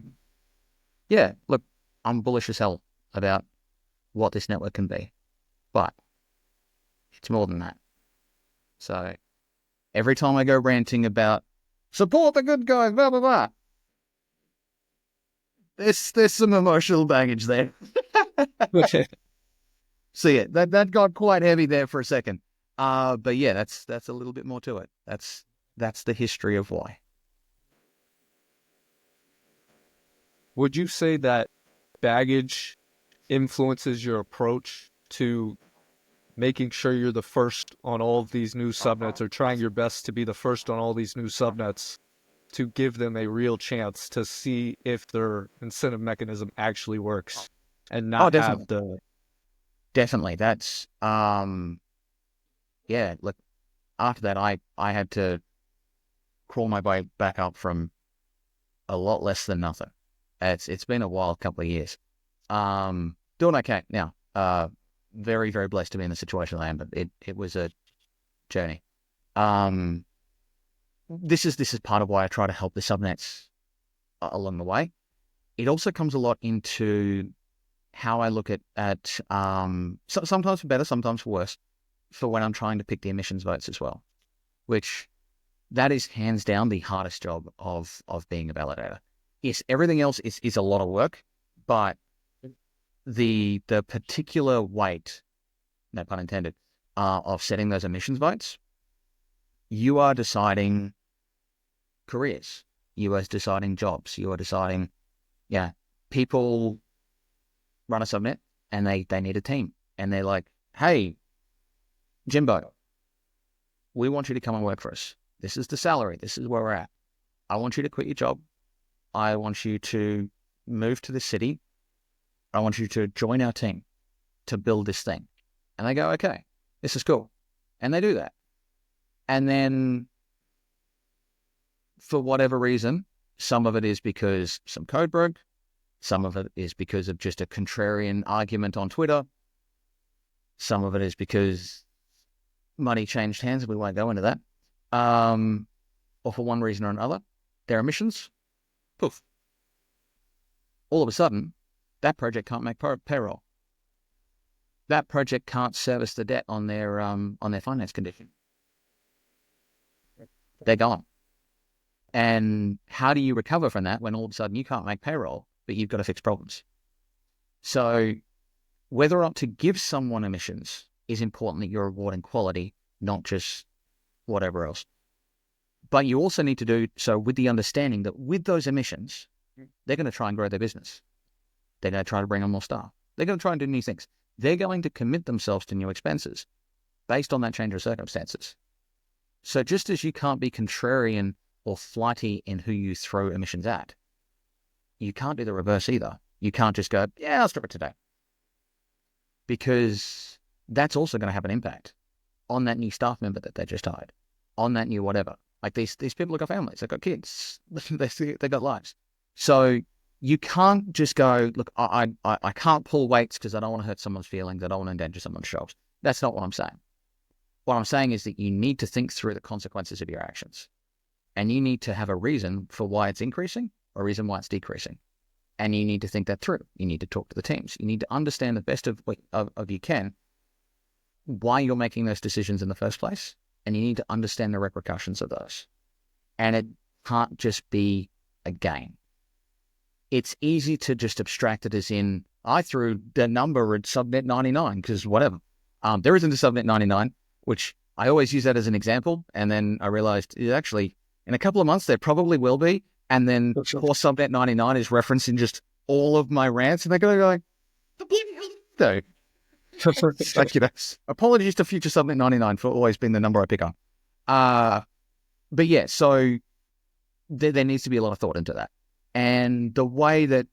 yeah, look, I'm bullish as hell about what this network can be. But it's more than that. So, every time I go ranting about support the good guys, blah, blah, blah, there's some emotional baggage there. So yeah, that got quite heavy there for a second. But yeah, that's a little bit more to it. That's the history of why. Would you say that baggage influences your approach to making sure you're the first on all of these new subnets, or trying your best to be the first on all these new subnets to give them a real chance to see if their incentive mechanism actually works and not have the... Definitely. That's, yeah, look, after that, I had to crawl my way back up from a lot less than nothing. It's been a wild couple of years. Doing okay now. Very, very blessed to be in the situation I am, but it was a journey. This is part of why I try to help the subnets along the way. It also comes a lot into how I look at sometimes for better, sometimes for worse, for when I'm trying to pick the emissions votes as well, which that is hands down the hardest job of being a validator. Yes, everything else is a lot of work, but the particular weight, no pun intended, of setting those emissions votes, you are deciding careers, you are deciding jobs, you are deciding, people run a subnet and they need a team and they're like, hey, Jimbo, we want you to come and work for us. This is the salary. This is where we're at. I want you to quit your job. I want you to move to the city. I want you to join our team to build this thing. And they go, okay, this is cool. And they do that. And then for whatever reason, some of it is because some code broke. Some of it is because of just a contrarian argument on Twitter. Some of it is because money changed hands, and we won't go into that. Or for one reason or another, their emissions, poof. All of a sudden, that project can't make payroll. That project can't service the debt on their finance condition. They're gone. And how do you recover from that when all of a sudden you can't make payroll, but you've got to fix problems? So whether or not to give someone emissions is important that you're rewarding quality, not just whatever else. But you also need to do so with the understanding that with those emissions, they're going to try and grow their business. They're going to try to bring on more staff. They're going to try and do new things. They're going to commit themselves to new expenses based on that change of circumstances. So just as you can't be contrarian or flighty in who you throw emissions at, you can't do the reverse either. You can't just go, yeah, I'll strip it today. Because that's also going to have an impact on that new staff member that they just hired, on that new whatever. Like these people have got families, they've got kids, they've got lives. So you can't just go, look, I can't pull weights because I don't want to hurt someone's feelings, I don't want to endanger someone's jobs. That's not what I'm saying. What I'm saying is that you need to think through the consequences of your actions. And you need to have a reason for why it's increasing or a reason why it's decreasing. And you need to think that through. You need to talk to the teams. You need to understand the best of you can why you're making those decisions in the first place. And you need to understand the repercussions of those. And it can't just be a game. It's easy to just abstract it as in, I threw the number at subnet 99 because whatever. There isn't a subnet 99, which I always use that as an example. And then I realized actually in a couple of months, there probably will be. And then poor subnet 99 is referencing just all of my rants. And they're going to go like, the bloody hell though. Like, apologies to future subnet 99 for always being the number I pick on. But yeah, so there needs to be a lot of thought into that. And the way that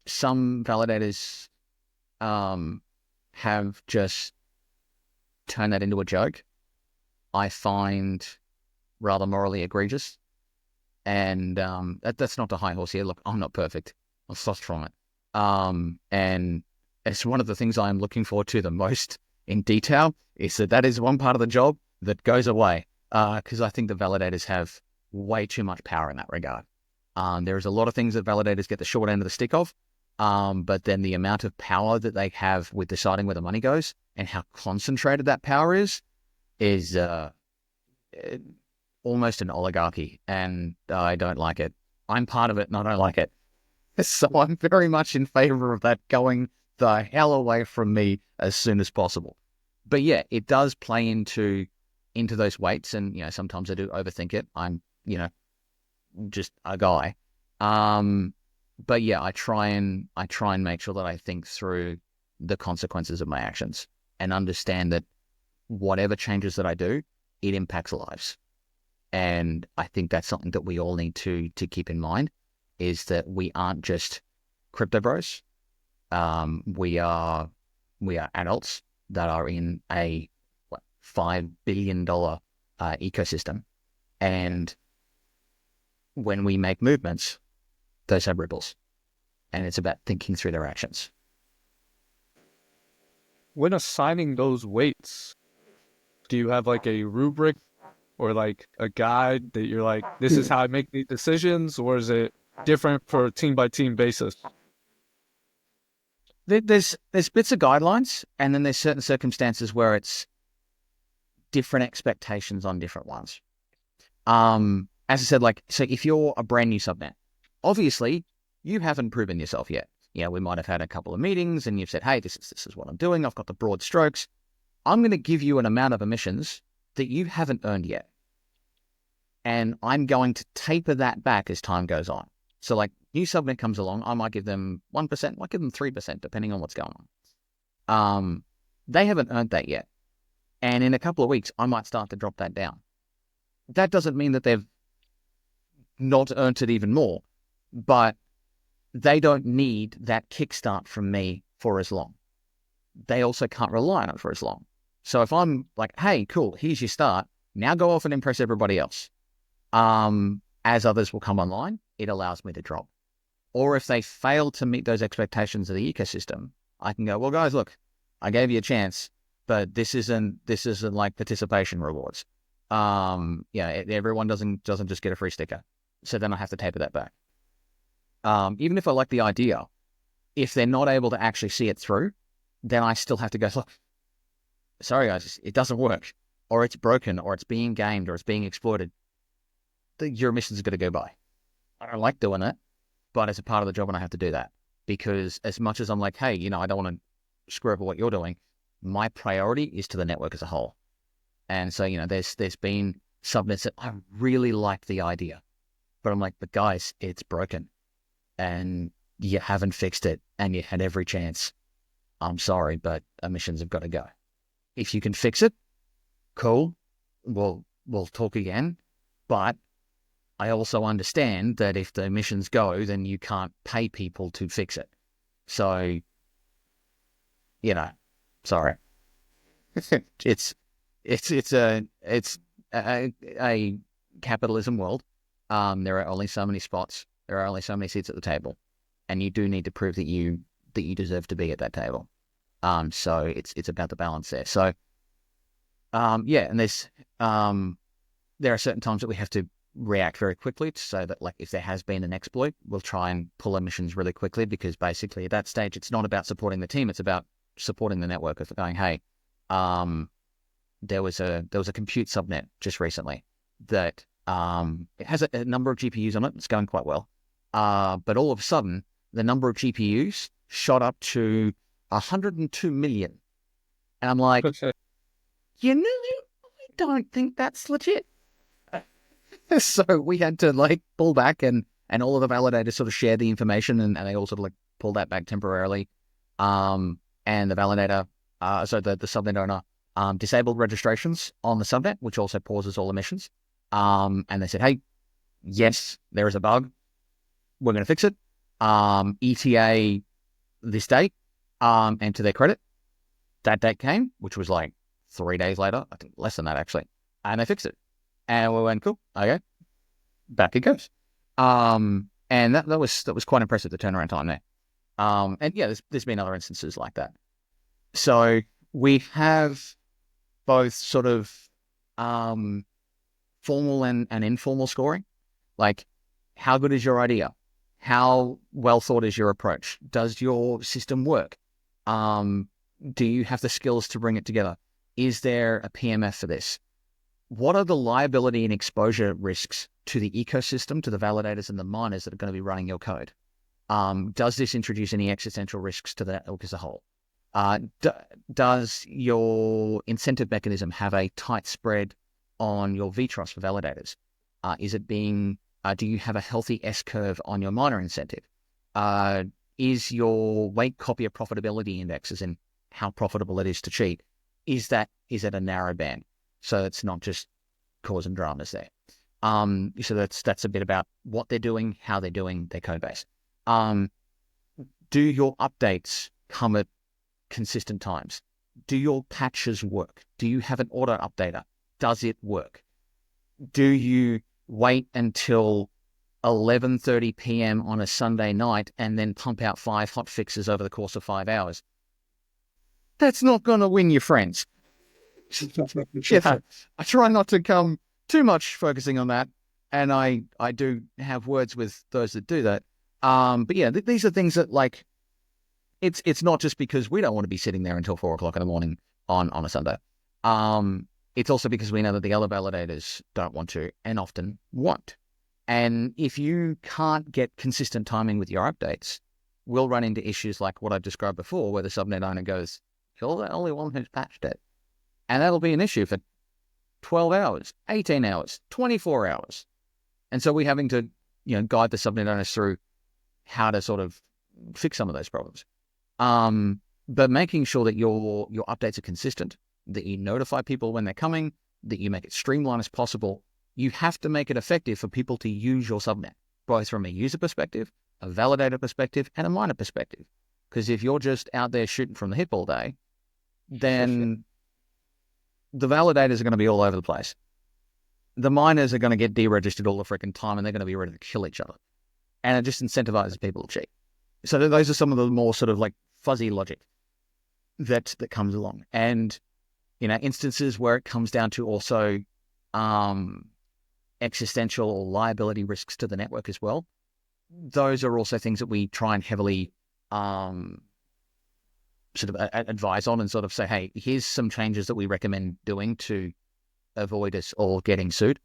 some validators have just turned that into a joke, I find rather morally egregious. And that's not the high horse here. Look, I'm not perfect. I'm far from it. And it's one of the things I'm looking forward to the most in detail is that is one part of the job that goes away because I think the validators have way too much power in that regard. There's a lot of things that validators get the short end of the stick of, but then the amount of power that they have with deciding where the money goes and how concentrated that power is almost an oligarchy, and I don't like it. I'm part of it and I don't like it. So I'm very much in favor of that going the hell away from me as soon as possible. But yeah, it does play into those weights, and sometimes I do overthink it. I'm just a guy. But yeah, I try and make sure that I think through the consequences of my actions and understand that whatever changes that I do, it impacts lives. And I think that's something that we all need to keep in mind, is that we aren't just crypto bros. We are adults that are in a $5 billion ecosystem. And when we make movements, those have ripples. And it's about thinking through their actions. When assigning those weights, do you have like a rubric or like a guide that you're like, this is how I make these decisions, or is it different for a team by team basis? There's bits of guidelines, and then there's certain circumstances where it's different expectations on different ones. As I said, like, so if you're a brand new subnet, obviously you haven't proven yourself yet. We might have had a couple of meetings and you've said, hey, this is what I'm doing. I've got the broad strokes. I'm going to give you an amount of emissions that you haven't earned yet. And I'm going to taper that back as time goes on. So like new subnet comes along, I might give them 1%, I might give them 3%, depending on what's going on. They haven't earned that yet. And in a couple of weeks, I might start to drop that down. That doesn't mean that they've not earned it even more, but they don't need that kickstart from me for as long. They also can't rely on it for as long. So if I'm like, hey, cool, here's your start, now go off and impress everybody else. As others will come online, it allows me to drop. Or if they fail to meet those expectations of the ecosystem, I can go, well, guys, look, I gave you a chance, but this isn't like participation rewards. Everyone doesn't just get a free sticker. So then I have to taper that back. Even if I like the idea, if they're not able to actually see it through, then I still have to go, look, sorry guys, it doesn't work, or it's broken, or it's being gamed, or it's being exploited. Your emissions are going to go by. I don't like doing it, but it's a part of the job and I have to do that, because as much as I'm like, hey, I don't want to screw up what you're doing, my priority is to the network as a whole. And so, there's been subnets that I really like the idea, but I'm like, but guys, it's broken and you haven't fixed it and you had every chance. I'm sorry, but emissions have got to go. If you can fix it, cool. We'll talk again. But I also understand that if the emissions go, then you can't pay people to fix it. So, sorry. It's a capitalism world. There are only so many spots. There are only so many seats at the table, and you do need to prove that you deserve to be at that table. So it's about the balance there. So, and there are certain times that we have to react very quickly, so that like if there has been an exploit, we'll try and pull emissions really quickly, because basically at that stage it's not about supporting the team, it's about supporting the network of going, hey, there was a compute subnet just recently that it has a number of GPUs on it. It's going quite well, but all of a sudden the number of GPUs shot up to 102 million, and I'm like, I don't think that's legit. So we had to like pull back, and all of the validators sort of shared the information, and they all sort of like pulled that back temporarily. And the validator, so the subnet owner, disabled registrations on the subnet, which also pauses all emissions. And they said, hey, yes, there is a bug. We're going to fix it. ETA this date. And to their credit, that date came, which was like 3 days later, I think less than that actually. And they fixed it. And we went, cool, okay, back it goes. And that was quite impressive, the turnaround time there. And yeah, there's been other instances like that. So we have both sort of formal and informal scoring. Like, how good is your idea? How well thought is your approach? Does your system work? Do you have the skills to bring it together? Is there a PMF for this? What are the liability and exposure risks to the ecosystem, to the validators and the miners that are going to be running your code? Does this introduce any existential risks to the network as a whole? Does your incentive mechanism have a tight spread on your VTrust for validators? Do you have a healthy S-curve on your miner incentive? Is your weight copier profitability index, as in how profitable it is to cheat, is it a narrow band? So it's not just causing dramas there. So that's a bit about what they're doing, how they're doing their code base. Do your updates come at consistent times? Do your patches work? Do you have an auto updater? Does it work? Do you wait until 11:30 p.m. on a Sunday night and then pump out 5 hot fixes over the course of 5 hours? That's not going to win your friends. Yeah, I try not to come too much focusing on that, and I do have words with those that do that. But yeah, these are things that, like, it's not just because we don't want to be sitting there until 4 o'clock in the morning on a Sunday. It's also because we know that the other validators don't want to, and often won't. And if you can't get consistent timing with your updates, we'll run into issues like what I described before, where the subnet owner goes, "You're the only one who's patched it." And that'll be an issue for 12 hours, 18 hours, 24 hours. And so we're having to, guide the subnet owners through how to sort of fix some of those problems. But making sure that your updates are consistent, that you notify people when they're coming, that you make it streamlined as possible. You have to make it effective for people to use your subnet, both from a user perspective, a validator perspective, and a miner perspective. Because if you're just out there shooting from the hip all day, then the validators are going to be all over the place. The miners are going to get deregistered all the freaking time, and they're going to be ready to kill each other. And it just incentivizes people to cheat. So those are some of the more sort of like fuzzy logic that comes along. And, instances where it comes down to also existential or liability risks to the network as well. Those are also things that we try and heavily sort of advise on and sort of say, hey, here's some changes that we recommend doing to avoid us all getting sued.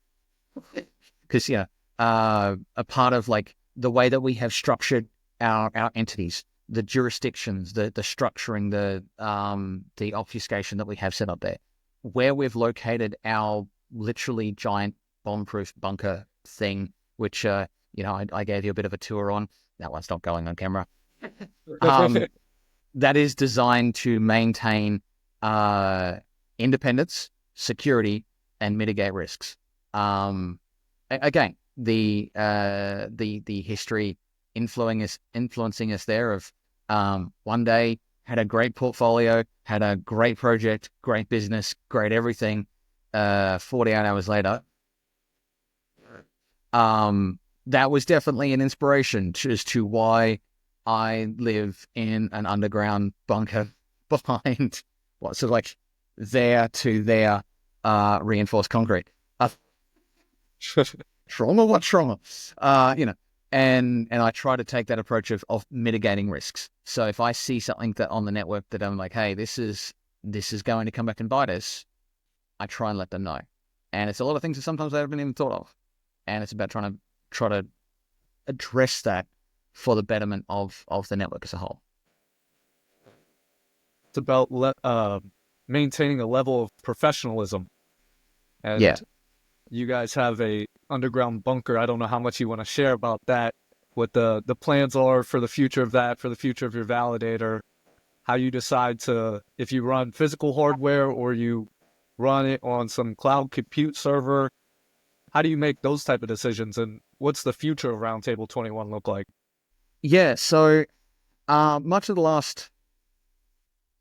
Because, a part of like the way that we have structured our entities, the jurisdictions, the structuring, the obfuscation that we have set up there, where we've located our literally giant bomb-proof bunker thing, which, I gave you a bit of a tour on. That one's not going on camera. That is designed to maintain independence, security, and mitigate risks. Again, the history influencing us there of one day had a great portfolio, had a great project, great business, great everything. 48 hours later, that was definitely an inspiration as to why I live in an underground bunker behind what's sort of like there to there reinforced concrete. Trauma, what trauma? And I try to take that approach of mitigating risks. So if I see something that on the network that I'm like, hey, this is going to come back and bite us, I try and let them know. And it's a lot of things that sometimes I haven't even thought of. And it's about try to address that for the betterment of the network as a whole. It's about maintaining a level of professionalism. And yeah. You guys have a underground bunker. I don't know how much you want to share about that, what the plans are for the future of that, for the future of your validator, how you decide if you run physical hardware or you run it on some cloud compute server. How do you make those type of decisions, and what's the future of Roundtable21 look like? Yeah, so much of the last,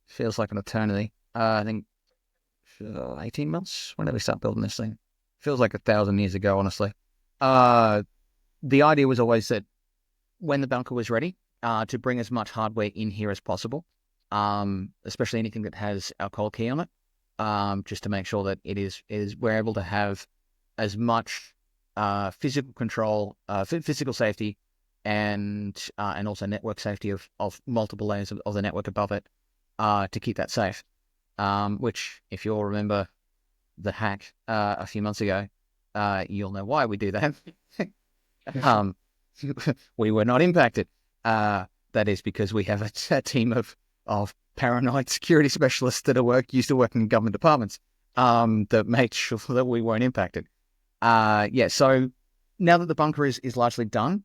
feels like an eternity, I think 18 months, when did we start building this thing? Feels like 1,000 years ago, honestly. The idea was always that when the bunker was ready, to bring as much hardware in here as possible, especially anything that has our cold key on it, just to make sure that we're able to have as much physical control, physical safety, and also network safety of multiple layers of the network above it, to keep that safe. Which, if you'll remember the hack a few months ago, you'll know why we do that. We were not impacted. That is because we have a team of paranoid security specialists that used to work in government departments, that made sure that we weren't impacted. So now that the bunker is largely done,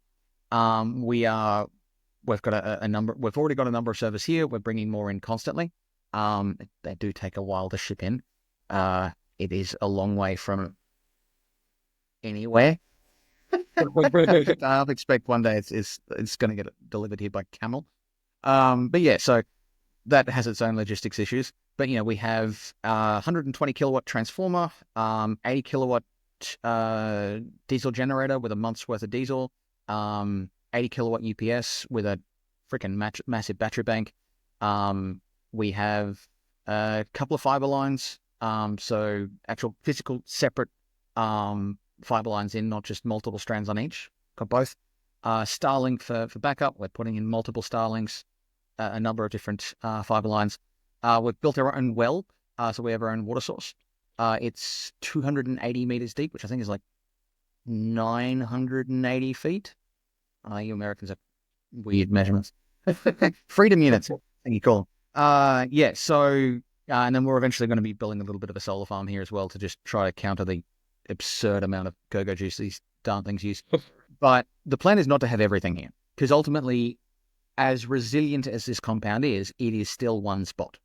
we've got a number. We've already got a number of servers here. We're bringing more in constantly. They do take a while to ship in. It is a long way from anywhere. I expect one day it's going to get delivered here by camel. But yeah, so that has its own logistics issues. But we have 120 kilowatt transformer, 80 kilowatt diesel generator with a month's worth of diesel, 80 kilowatt UPS with a freaking massive battery bank. We have a couple of fiber lines, so actual physical separate fiber lines in, not just multiple strands on each. Got both. Starlink for backup. We're putting in multiple Starlinks, a number of different fiber lines. We've built our own well, so we have our own water source. It's 280 meters deep, which I think is like 980 feet. You Americans have weird measurements. Freedom units, I think you call them. Yeah, so, and then we're eventually going to be building a little bit of a solar farm here as well to just try to counter the absurd amount of go-go juice these darn things use. But the plan is not to have everything here, because ultimately, as resilient as this compound is, it is still one spot.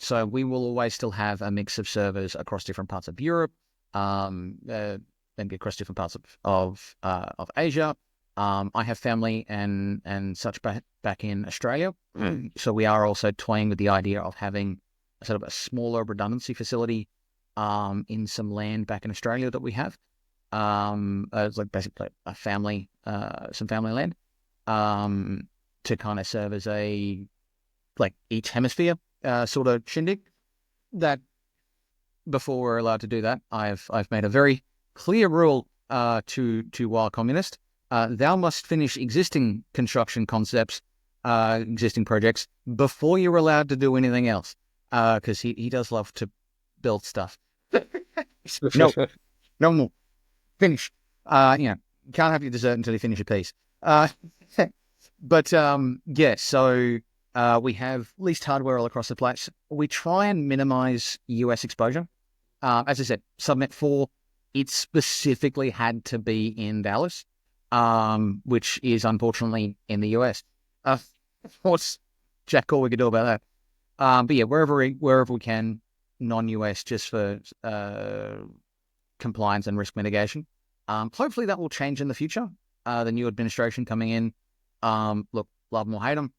So we will always still have a mix of servers across different parts of Europe, maybe across different parts of Asia. I have family and such back in Australia. So we are also toying with the idea of having a sort of a smaller redundancy facility in some land back in Australia that we have. It's like basically a family, some family land, to kind of serve as a, like, each hemisphere sort of shindig. That before we're allowed to do that, I've made a very clear rule to Wild Communist. Thou must finish existing construction concepts, existing projects, before you're allowed to do anything else. Because he does love to build stuff. No more. Finish. Can't have your dessert until you finish a piece. But yeah, so we have leased hardware all across the place. We try and minimize US exposure. As I said, Subnet 4, it specifically had to be in Dallas, which is unfortunately in the US. What's jack all we could do about that? But yeah, wherever we can, non-US, just for compliance and risk mitigation. Hopefully that will change in the future. The new administration coming in, look, love them or hate them,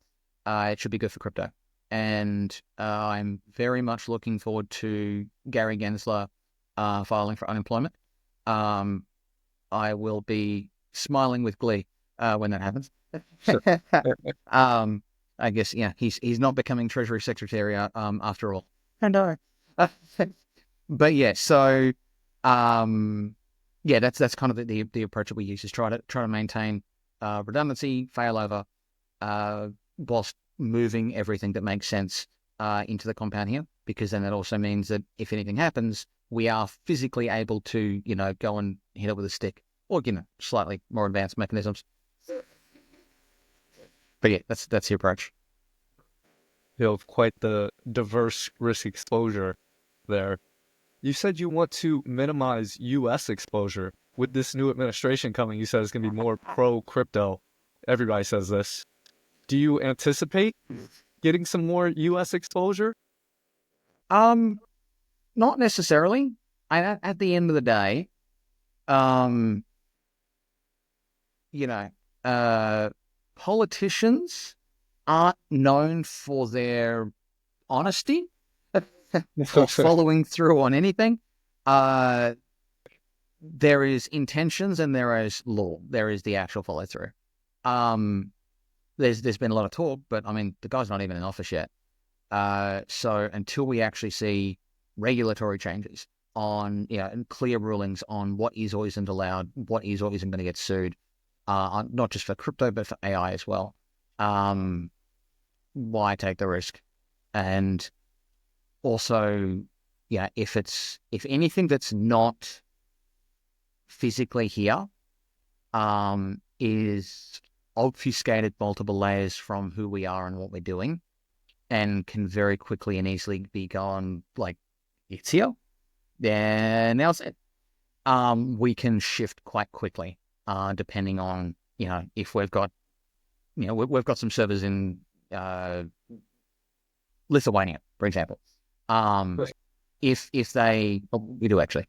it should be good for crypto. And I'm very much looking forward to Gary Gensler filing for unemployment. I will be smiling with glee when that happens. I guess, yeah, he's not becoming Treasury Secretary after all. I know. But yeah, so yeah, that's kind of the approach that we use, is try to maintain redundancy, failover, whilst moving everything that makes sense into the compound here, because then that also means that if anything happens, we are physically able to, go and hit it with a stick, or, slightly more advanced mechanisms. But yeah, that's the approach. You have quite the diverse risk exposure there. You said you want to minimize U.S. exposure. With this new administration coming, you said it's going to be more pro-crypto. Everybody says this. Do you anticipate getting some more U.S. exposure? Not necessarily. At the end of the day, politicians aren't known for their honesty or following through on anything. There is intentions and there is law. There is the actual follow through. There's been a lot of talk, but I mean, the guy's not even in office yet. So until we actually see regulatory changes on, and clear rulings on what is or isn't allowed, what is or isn't going to get sued, not just for crypto, but for AI as well, why take the risk? And also, if anything that's not physically here is obfuscated multiple layers from who we are and what we're doing, and can very quickly and easily be gone, like, it's here, then now it's it. We can shift quite quickly, depending on, if we've got, we've got some servers in Lithuania, for example. If they, we do actually.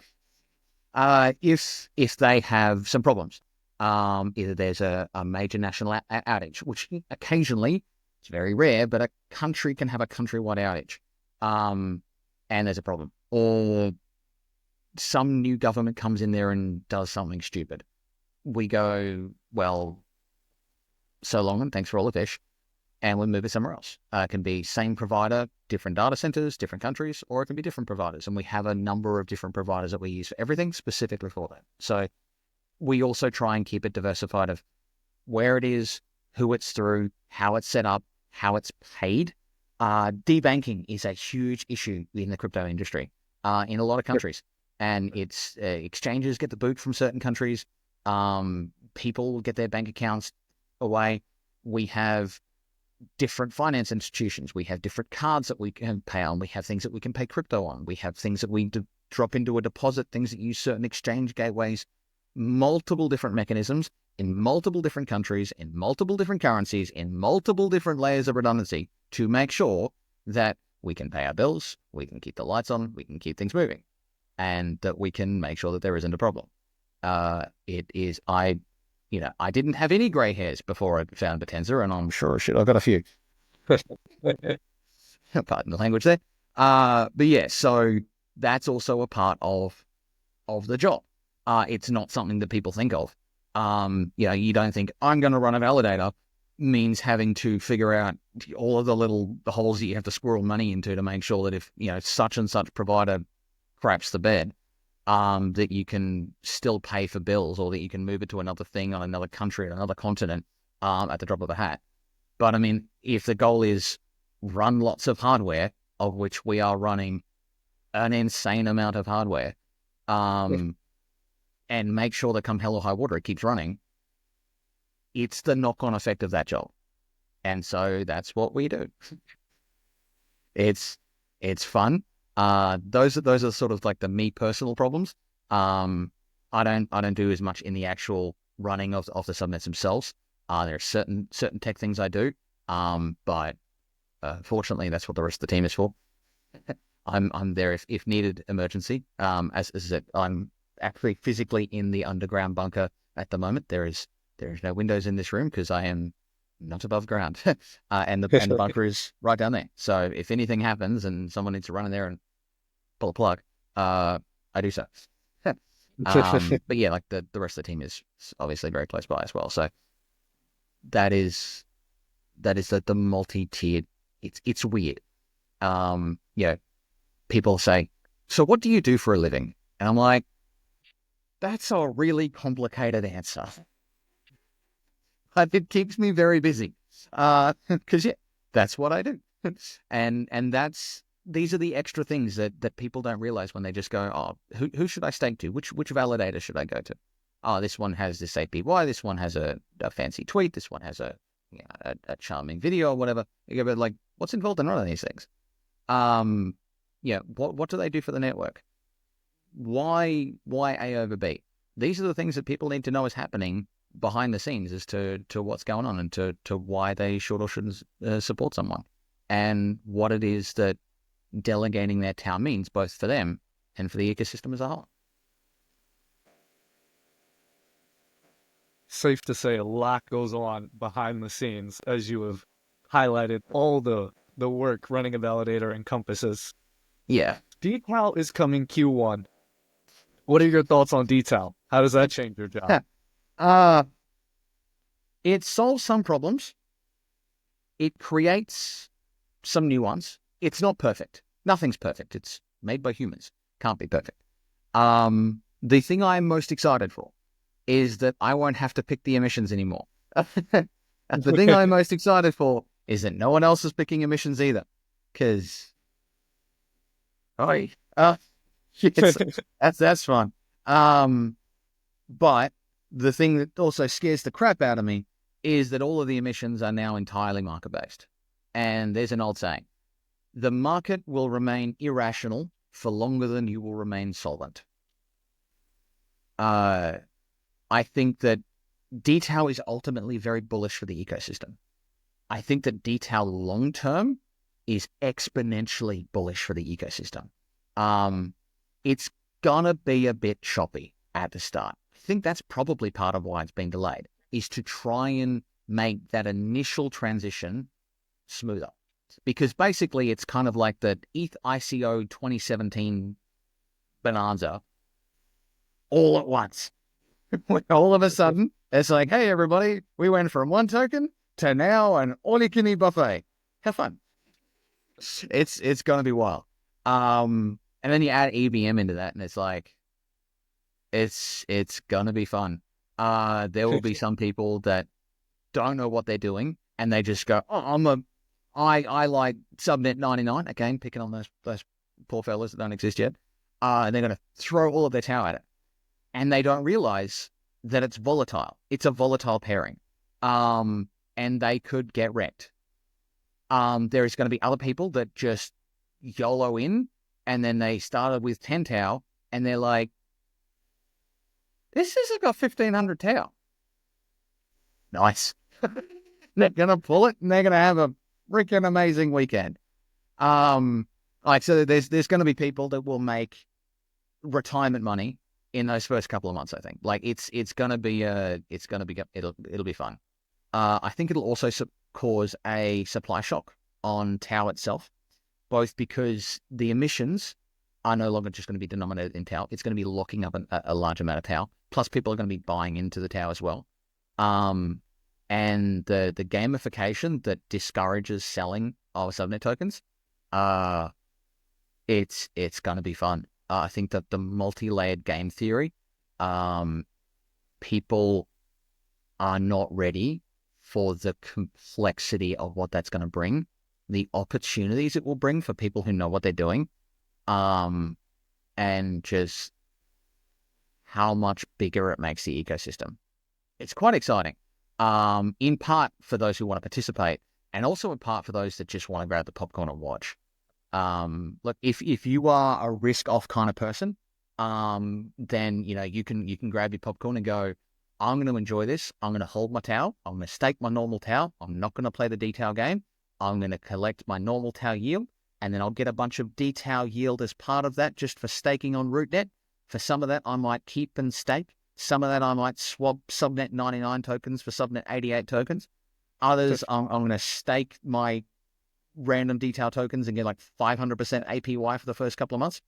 If they have some problems, either there's a major national outage, which occasionally, it's very rare, but a country can have a countrywide outage, and there's a problem, or some new government comes in there and does something stupid. We go, well, so long and thanks for all the fish, and we move it somewhere else. It can be same provider, different data centers, different countries, or it can be different providers. And we have a number of different providers that we use for everything specifically for that. So we also try and keep it diversified of where it is, who it's through, how it's set up, how it's paid. Debanking is a huge issue in the crypto industry in a lot of countries. And it's exchanges get the boot from certain countries. People get their bank accounts away. We have different finance institutions. We have different cards that we can pay on. We have things that we can pay crypto on. We have things that we drop into a deposit, things that use certain exchange gateways, multiple different mechanisms in multiple different countries, in multiple different currencies, in multiple different layers of redundancy to make sure that we can pay our bills, we can keep the lights on, we can keep things moving, and that we can make sure that there isn't a problem. I didn't have any gray hairs before I found Bittensor, and I'm sure I've got a few. Pardon the language there. But yeah, so that's also a part of the job. It's not something that people think of. You don't think I'm going to run a validator means having to figure out all of the little holes that you have to squirrel money into to make sure that if, such and such provider craps the bed, that you can still pay for bills, or that you can move it to another thing on another country, on another continent, at the drop of a hat. But I mean, if the goal is run lots of hardware, of which we are running an insane amount of hardware, and make sure that come hell or high water, it keeps running, it's the knock-on effect of that job. And so that's what we do. It's fun. Those are sort of like the me personal problems. I don't do as much in the actual running of the subnets themselves. There are certain tech things I do. But fortunately, that's what the rest of the team is for. I'm there if needed emergency. As I said, I'm actually physically in the underground bunker at the moment. There is no windows in this room because I am not above ground, and the bunker is right down there. So if anything happens and someone needs to run in there and pull a plug, I do so. But yeah, like the rest of the team is obviously very close by as well. So that is the multi-tiered. It's weird. People say, so what do you do for a living? And I'm like, that's a really complicated answer. But it keeps me very busy. Because that's what I do. and these are the extra things that people don't realize when they just go, oh, who should I stake to? Which validator should I go to? Oh, this one has this APY, this one has a fancy tweet, this one has a charming video or whatever. You go, but like, what's involved in all of these things? What do they do for the network? Why A over B? These are the things that people need to know is happening behind the scenes as to what's going on and to why they should or shouldn't support someone, and what it is that delegating their TAO means both for them and for the ecosystem as a whole. Safe to say a lot goes on behind the scenes, as you have highlighted all the work running a validator encompasses. Yeah. dTAO is coming Q1. What are your thoughts on dTAO? How does that change your job? It solves some problems. It creates some new ones. It's not perfect. Nothing's perfect. It's made by humans. Can't be perfect. The thing I'm most excited for is that I won't have to pick the emissions anymore. And the thing I'm most excited for is that no one else is picking emissions either. Because, that's fun. But the thing that also scares the crap out of me is that all of the emissions are now entirely market-based. And there's an old saying, the market will remain irrational for longer than you will remain solvent. I think that dTAO is ultimately very bullish for the ecosystem. I think that dTAO long-term is exponentially bullish for the ecosystem. It's gonna be a bit choppy at the start. I think that's probably part of why it's been delayed, is to try and make that initial transition smoother. Because basically it's kind of like the ETH ICO 2017 bonanza all at once. All of a sudden, it's like, hey, everybody, we went from 1 token to now an all-you-can-eat buffet. Have fun. It's going to be wild. And then you add EVM into that, and it's like, it's going to be fun. There will be some people that don't know what they're doing, and they just go, oh, I like Subnet 99. Again, picking on those poor fellas that don't exist yet. And they're going to throw all of their TAO at it. And they don't realize that it's volatile. It's a volatile pairing. And they could get wrecked. There is going to be other people that just YOLO in, and then they started with 10 TAO, and they're like, this has got 1,500 TAO. Nice. They're going to pull it, and they're going to have a freaking amazing weekend. So there's going to be people that will make retirement money in those first couple of months. I think it's going to be it'll be fun. I think it'll also cause a supply shock on TAO itself, both because the emissions are no longer just going to be denominated in TAO. It's going to be locking up a large amount of TAO. Plus, people are going to be buying into the TAO as well. And the gamification that discourages selling of subnet tokens, it's going to be fun. I think that the multi-layered game theory, people are not ready for the complexity of what that's going to bring, the opportunities it will bring for people who know what they're doing, and just how much bigger it makes the ecosystem. It's quite exciting, in part for those who want to participate, and also in part for those that just want to grab the popcorn and watch. Look, if you are a risk-off kind of person, then you can grab your popcorn and go, I'm going to enjoy this. I'm going to hold my TAO. I'm going to stake my normal TAO. I'm not going to play the dTAO game. I'm going to collect my normal TAO yield, and then I'll get a bunch of dTAO yield as part of that just for staking on RootNet. For some of that, I might keep and stake. Some of that, I might swap Subnet 99 tokens for Subnet 88 tokens. Others, I'm going to stake my random dTAO tokens and get like 500% APY for the first couple of months.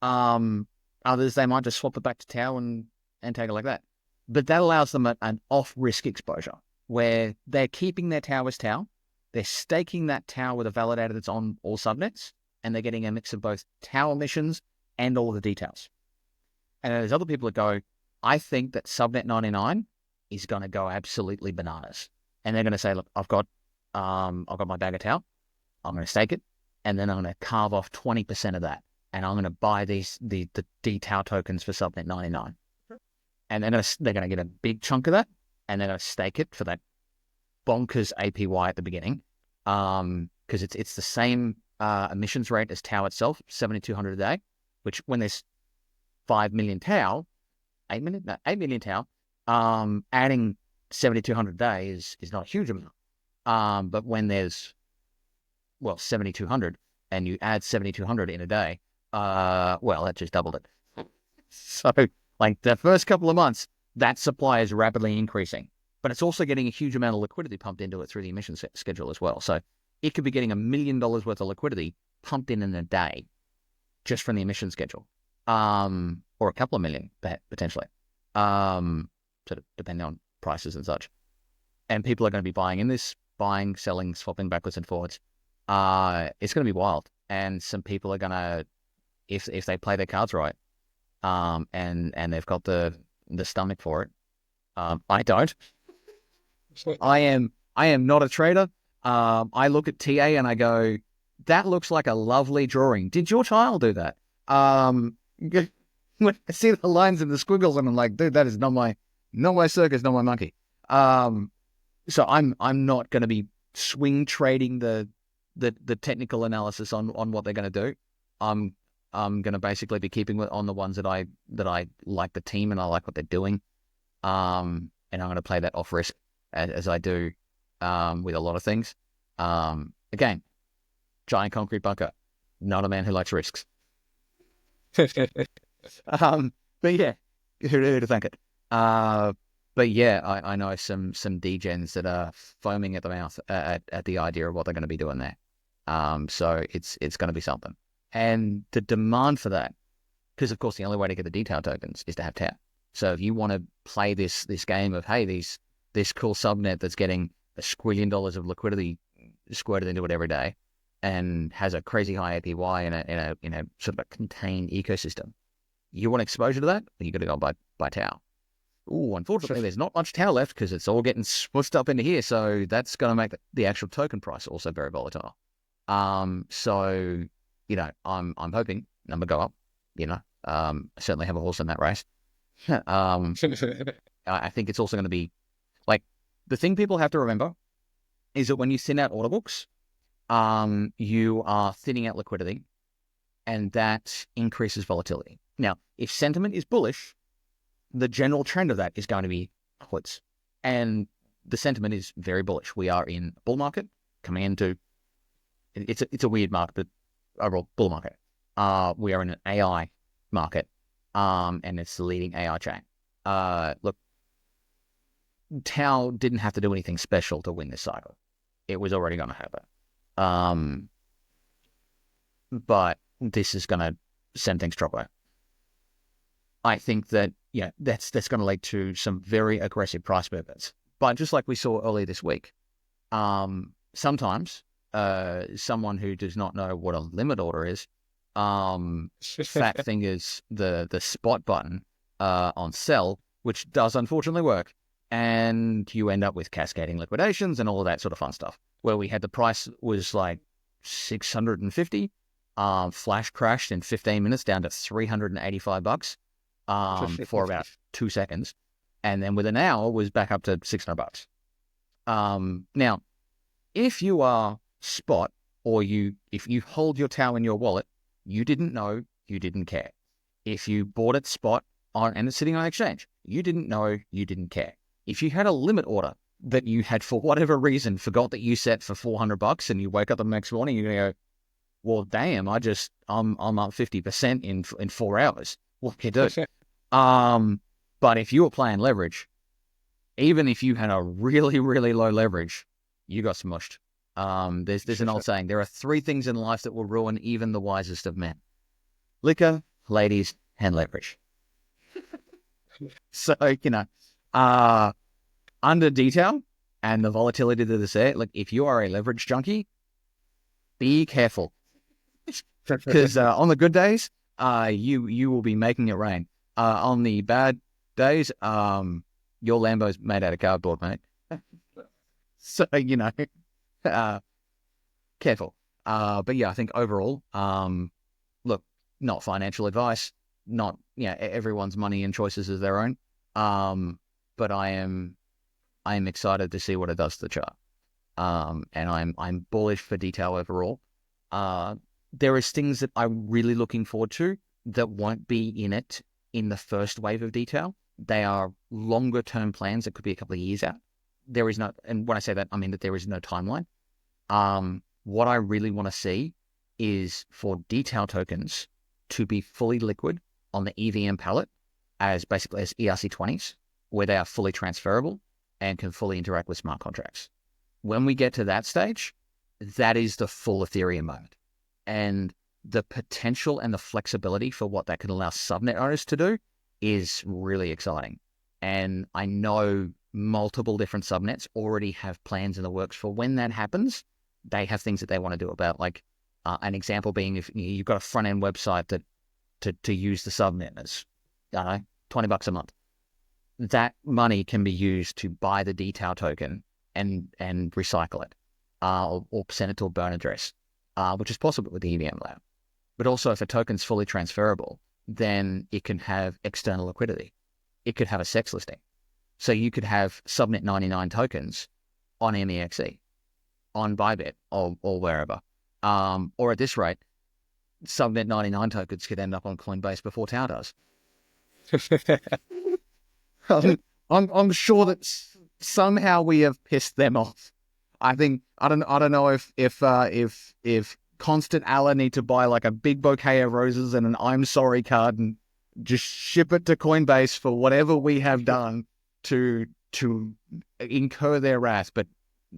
Others, they might just swap it back to TAO and take it like that. But that allows them an off-risk exposure where they're keeping their TAO as TAO, they're staking that TAO with a validator that's on all subnets, and they're getting a mix of both TAO emissions and all of the details. And there's other people that go, I think that Subnet 99 is going to go absolutely bananas. And they're going to say, look, I've got my bag of TAO, I'm going to stake it, and then I'm going to carve off 20% of that, and I'm going to buy the dTAO tokens for Subnet 99. And they're going to get a big chunk of that, and they're going to stake it for that bonkers APY at the beginning, because it's the same emissions rate as TAO itself, 7,200 a day, which when there's 5 million TAO, 8 million TAO, adding 7,200 a day is not a huge amount. But when there's 7,200, and you add 7,200 in a day, that just doubled it. So, like the first couple of months, that supply is rapidly increasing, but it's also getting a huge amount of liquidity pumped into it through the emission schedule as well. So it could be getting $1 million worth of liquidity pumped in a day just from the emission schedule, or a couple of million potentially, sort of depending on prices and such. And people are going to be buying in this, buying, selling, swapping backwards and forwards. It's going to be wild, and some people are going to, if they play their cards right, and they've got the stomach for it. I don't. I am not a trader. I look at TA and I go, that looks like a lovely drawing. Did your child do that? When I see the lines and the squiggles, and I'm like, dude, that is not my circus, not my monkey. So I'm not going to be swing trading the technical analysis on what they're going to do. I'm going to basically be keeping on the ones that I like the team and I like what they're doing. And I'm going to play that off risk as I do with a lot of things. Again, giant concrete bunker, not a man who likes risks. But yeah, who to thank it? But yeah, I know some degens that are foaming at the mouth at the idea of what they're going to be doing there. So it's going to be something. And the demand for that, because of course the only way to get the dTAO tokens is to have TAO. So if you want to play this game of, hey, this cool subnet that's getting $1 squillion of liquidity squirted into it every day and has a crazy high APY in a sort of a contained ecosystem, you want exposure to that, you got to go by TAO. Ooh, unfortunately, there's not much TAO left because it's all getting smushed up into here. So that's going to make the actual token price also very volatile. So, you know, I'm hoping number go up, you know, I certainly have a horse in that race. I think it's also going to be like the thing people have to remember is that when you thin out order books, you are thinning out liquidity and that increases volatility. Now, if sentiment is bullish, the general trend of that is going to be upwards. And the sentiment is very bullish. We are in a bull market coming into, it's a weird market, but overall bull market. We are in an AI market, and it's the leading AI chain. Look, TAO didn't have to do anything special to win this cycle. It was already going to happen. But this is going to send things dropper. I think that, yeah, that's going to lead to some very aggressive price movements. But just like we saw earlier this week, sometimes someone who does not know what a limit order is, fat fingers the spot button on sell, which does unfortunately work, and you end up with cascading liquidations and all of that sort of fun stuff. Where we had the price was like 650, flash crashed in 15 minutes down to $385. For about 2 seconds, and then within an hour was back up to $600. Now, if you are spot or if you hold your TAO in your wallet, you didn't know, you didn't care. If you bought it spot and it's sitting on exchange, you didn't know, you didn't care. If you had a limit order that you had for whatever reason forgot that you set for $400 and you wake up the next morning, you're gonna go, well, damn, I'm up 50% in 4 hours. What can you do? But if you were playing leverage, even if you had a really, really low leverage, you got smushed. There's an old saying, there are 3 things in life that will ruin even the wisest of men: liquor, ladies, and leverage. So, you know, under dTAO and the volatility that is there, like if you are a leverage junkie, be careful. Because on the good days, you will be making it rain. On the bad days, your Lambo's made out of cardboard, mate. So, you know, careful. But yeah, I think overall, look, not financial advice, not, everyone's money and choices is their own. But I am excited to see what it does to the chart. And I'm bullish for dTAO overall. There is things that I'm really looking forward to that won't be in it in the first wave of dTAO. They are longer term plans that could be a couple of years out. There is no, and when I say that, I mean that there is no timeline. What I really want to see is for dTAO tokens to be fully liquid on the EVM palette as basically as ERC20s, where they are fully transferable and can fully interact with smart contracts. When we get to that stage, that is the full Ethereum moment. And the potential and the flexibility for what that can allow subnet owners to do is really exciting. And I know multiple different subnets already have plans in the works for when that happens. They have things that they want to do about, like an example being if you've got a front end website that to use the subnet as, I don't know, $20 a month. That money can be used to buy the dTAO token and recycle it, or send it to a burn address, which is possible with the EVM lab. But also, if a token's fully transferable, then it can have external liquidity. It could have a SEX listing. So you could have Subnet 99 tokens on MEXC, on Bybit, or wherever. Or at this rate, Subnet 99 tokens could end up on Coinbase before TAO does. I'm sure that somehow we have pissed them off. I don't know if Constant Allah need to buy like a big bouquet of roses and an I'm sorry card and just ship it to Coinbase for whatever we have done to incur their wrath. But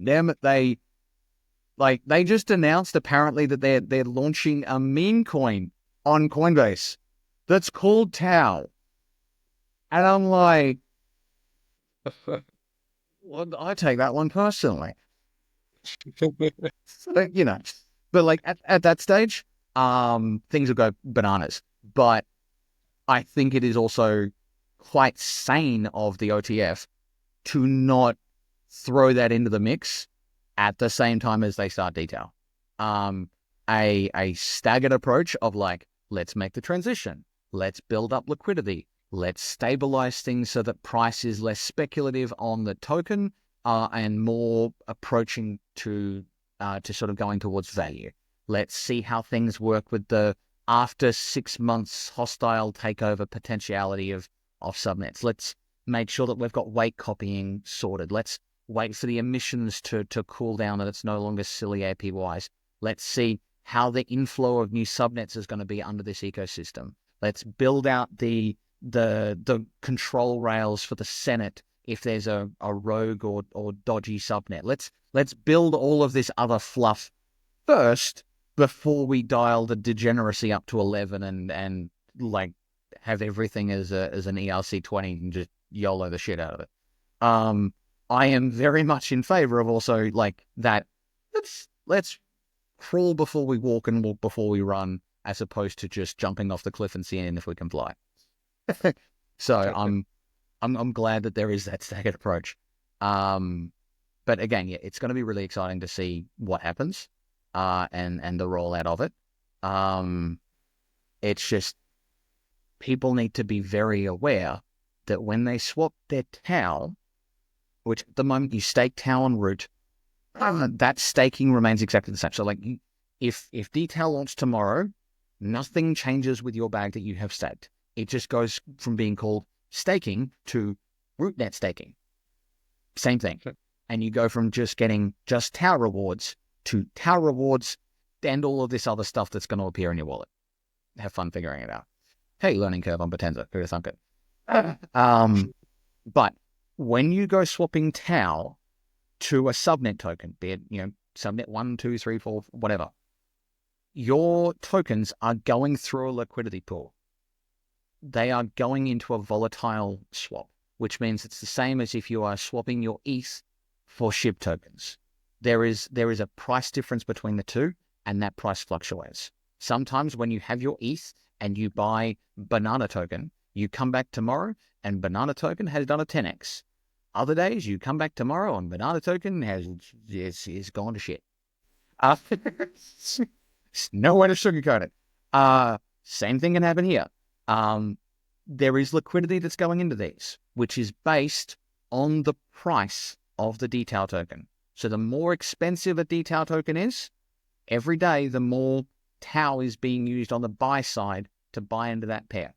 damn it, they just announced apparently that they're launching a meme coin on Coinbase that's called TAO. And I'm like, well, I take that one personally. But, you know, but like at that stage, things will go bananas. But I think it is also quite sane of the OTF to not throw that into the mix at the same time as they start detail. A staggered approach of like, let's make the transition. Let's build up liquidity. Let's stabilize things so that price is less speculative on the token and more approaching to sort of going towards value. Let's see how things work with the after 6 months hostile takeover potentiality of subnets. Let's make sure that we've got weight copying sorted. Let's wait for the emissions to cool down and it's no longer silly APYs. Let's see how the inflow of new subnets is going to be under this ecosystem. Let's build out the control rails for the Senate if there's a rogue or dodgy subnet. Let's build all of this other fluff first before we dial the degeneracy up to 11 and like have everything as an ERC20 and just YOLO the shit out of it. I am very much in favor of also like that. Let's crawl before we walk and walk before we run, as opposed to just jumping off the cliff and seeing if we can fly. So I'm glad that there is that staggered approach. But again, yeah, it's going to be really exciting to see what happens and the rollout of it. It's just people need to be very aware that when they swap their TAO, which at the moment you stake TAO on root, that staking remains exactly the same. So like if dTAO launched tomorrow, nothing changes with your bag that you have staked. It just goes from being called staking to rootnet staking. Same thing. Okay. And you go from just getting just TAO rewards to TAO rewards and all of this other stuff that's going to appear in your wallet. Have fun figuring it out. Hey, learning curve on Bittensor. Who'd have thunk it? But when you go swapping TAO to a subnet token, be it, subnet 1, 2, 3, 4, whatever, your tokens are going through a liquidity pool. They are going into a volatile swap, which means it's the same as if you are swapping your ETH for SHIB tokens. There is a price difference between the two, and that price fluctuates. Sometimes when you have your ETH and you buy banana token, you come back tomorrow and banana token has done a 10x. Other days you come back tomorrow and banana token is gone to shit. No way to sugarcoat it. Same thing can happen here. There is liquidity that's going into these, which is based on the price of the dTAO token. So the more expensive a dTAO token is, every day the more TAO is being used on the buy side to buy into that pair.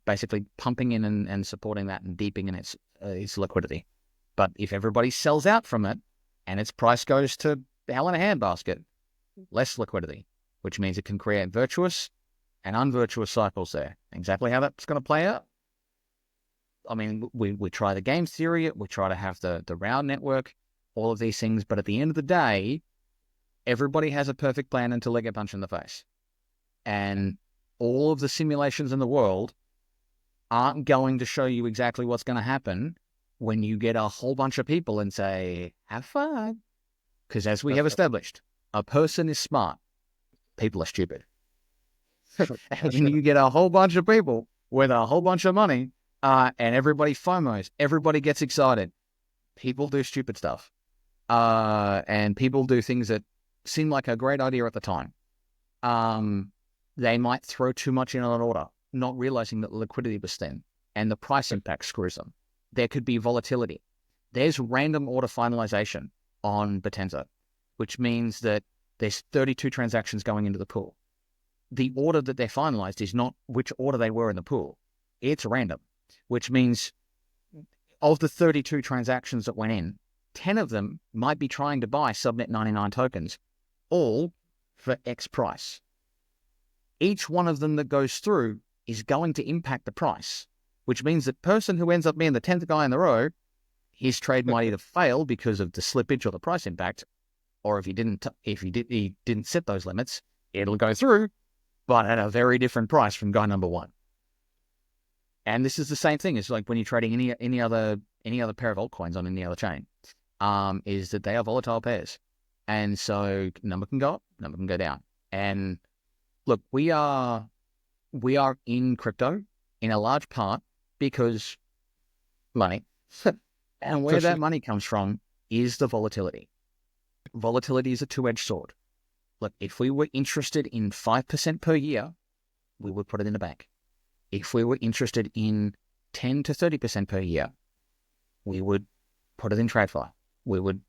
Basically pumping in and supporting that and deepening its liquidity. But if everybody sells out from it and its price goes to hell in a handbasket, less liquidity, which means it can create virtuous and unvirtuous cycles there. Exactly how that's going to play out? I mean, we try the game theory, we try to have the round network, all of these things, but at the end of the day, everybody has a perfect plan until they get punched in the face. And all of the simulations in the world aren't going to show you exactly what's going to happen when you get a whole bunch of people and say, have fun. Because as we have established, a person is smart, people are stupid. And you get a whole bunch of people with a whole bunch of money and everybody FOMOs, everybody gets excited. People do stupid stuff. And people do things that seem like a great idea at the time. They might throw too much in on an order, not realizing that the liquidity was thin and the price impact screws them. There could be volatility. There's random order finalization on Bittensor, which means that there's 32 transactions going into the pool. The order that they're finalized is not which order they were in the pool. It's random, which means of the 32 transactions that went in, 10 of them might be trying to buy Subnet 99 tokens, all for X price. Each one of them that goes through is going to impact the price, which means that person who ends up being the 10th guy in the row, his trade might either fail because of the slippage or the price impact, or if he didn't set those limits, it'll go through, but at a very different price from guy number one. And this is the same thing. It's like when you're trading any other pair of altcoins on any other chain, is that they are volatile pairs. And so number can go up, number can go down. And look, we are in crypto in a large part because money. And where that money comes from is the volatility. Volatility is a two-edged sword. Look, if we were interested in 5% per year, we would put it in the bank. If we were interested in 10 to 30% per year, we would put it in TradeFi. We would,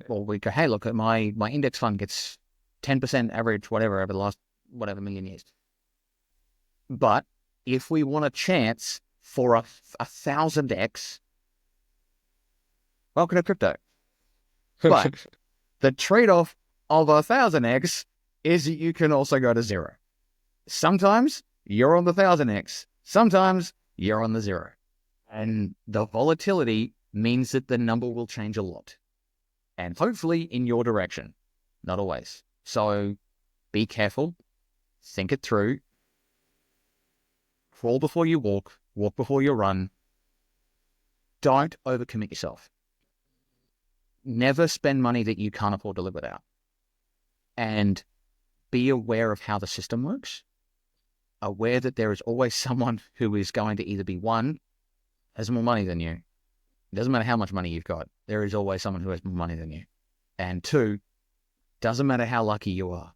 or we go, hey, look, at my index fund gets 10% average, whatever, over the last million years. But if we want a chance for a 1,000x, welcome to crypto. But the trade-off of 1,000x is that you can also go to zero. Sometimes you're on the 1,000x. Sometimes you're on the zero. And the volatility means that the number will change a lot. And hopefully in your direction. Not always. So be careful. Think it through. Crawl before you walk. Walk before you run. Don't overcommit yourself. Never spend money that you can't afford to live without. And be aware of how the system works. Aware that there is always someone who is going to either be one, has more money than you. It doesn't matter how much money you've got. There is always someone who has more money than you. And two, doesn't matter how lucky you are.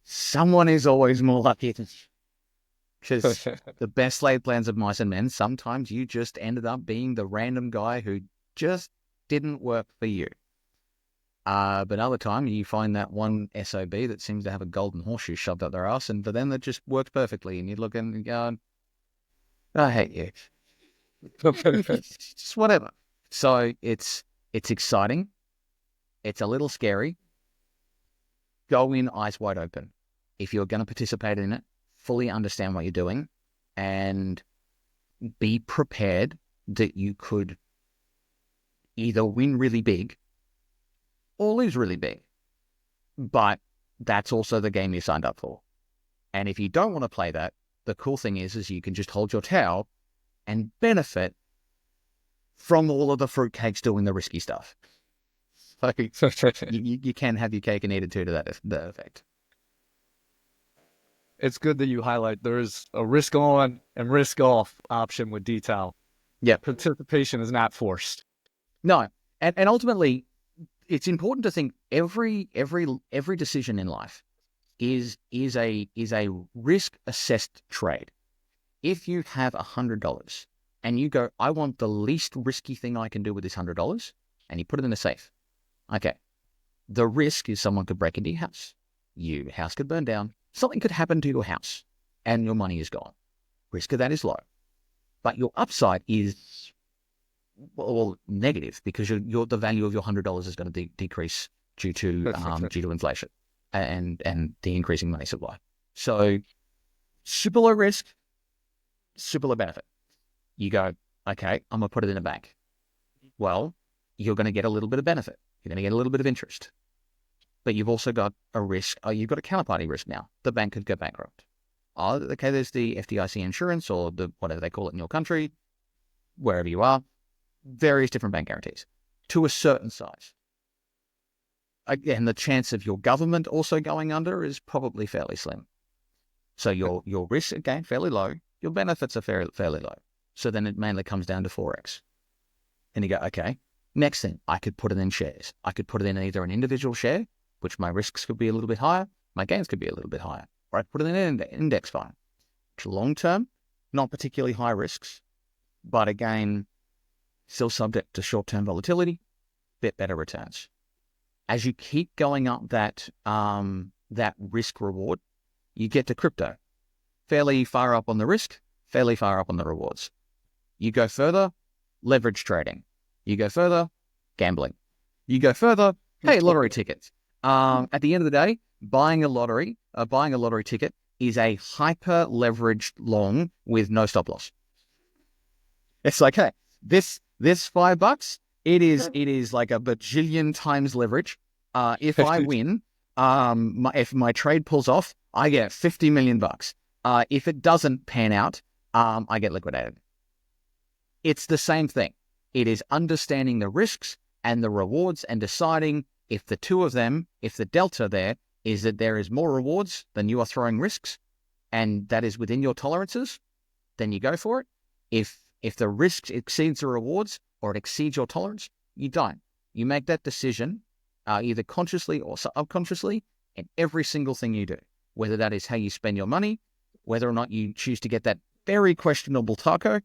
Someone is always more lucky than you. Because the best laid plans of mice and men, sometimes you just ended up being the random guy who just didn't work for you. But other time you find that one SOB that seems to have a golden horseshoe shoved up their ass, and for them that just worked perfectly, and you're looking and going, I hate you. Just whatever. So it's exciting. It's a little scary. Go in eyes wide open. If you're going to participate in it, fully understand what you're doing, and be prepared that you could either win really big or lose really big. But that's also the game you signed up for. And if you don't want to play that, the cool thing is you can just hold your towel and benefit from all of the fruitcakes doing the risky stuff. You can have your cake and eat it too to that effect. It's good that you highlight there's a risk on and risk off option with dTAO. Yeah. Participation is not forced. No. And ultimately, it's important to think every decision in life is a risk assessed trade. If you have $100 and you go, I want the least risky thing I can do with this $100, and you put it in a safe. Okay. The risk is someone could break into your house. Your house could burn down. Something could happen to your house and your money is gone. Risk of that is low. But your upside is negative because the value of your $100 is going to decrease due to inflation and the increasing money supply. So super low risk, super low benefit. You go, okay, I'm going to put it in a bank. Well, you're going to get a little bit of benefit. You're going to get a little bit of interest. But you've also got a risk. You've got a counterparty risk now. The bank could go bankrupt. Okay, there's the FDIC insurance or the whatever they call it in your country, wherever you are. Various different bank guarantees to a certain size. Again, the chance of your government also going under is probably fairly slim. So your risk, again, fairly low. Your benefits are fairly low. So then it mainly comes down to Forex. And you go, okay, next thing, I could put it in shares. I could put it in either an individual share, which my risks could be a little bit higher, my gains could be a little bit higher. Or I put it in an index fund, which long term, not particularly high risks, but again, still subject to short-term volatility, bit better returns. As you keep going up that risk reward, you get to crypto. Fairly far up on the risk, fairly far up on the rewards. You go further, leverage trading. You go further, gambling. You go further, hey, lottery tickets. At the end of the day, buying a lottery ticket is a hyper leveraged long with no stop loss. It's like, hey, this $5, it is like a bajillion times leverage. If I win, if my trade pulls off, I get $50 million. If it doesn't pan out, I get liquidated. It's the same thing. It is understanding the risks and the rewards and deciding if the two of them, if the delta there is that there is more rewards than you are throwing risks, and that is within your tolerances, then you go for it. If the risk exceeds the rewards or it exceeds your tolerance, you don't. You make that decision either consciously or subconsciously in every single thing you do, whether that is how you spend your money, whether or not you choose to get that very questionable taco,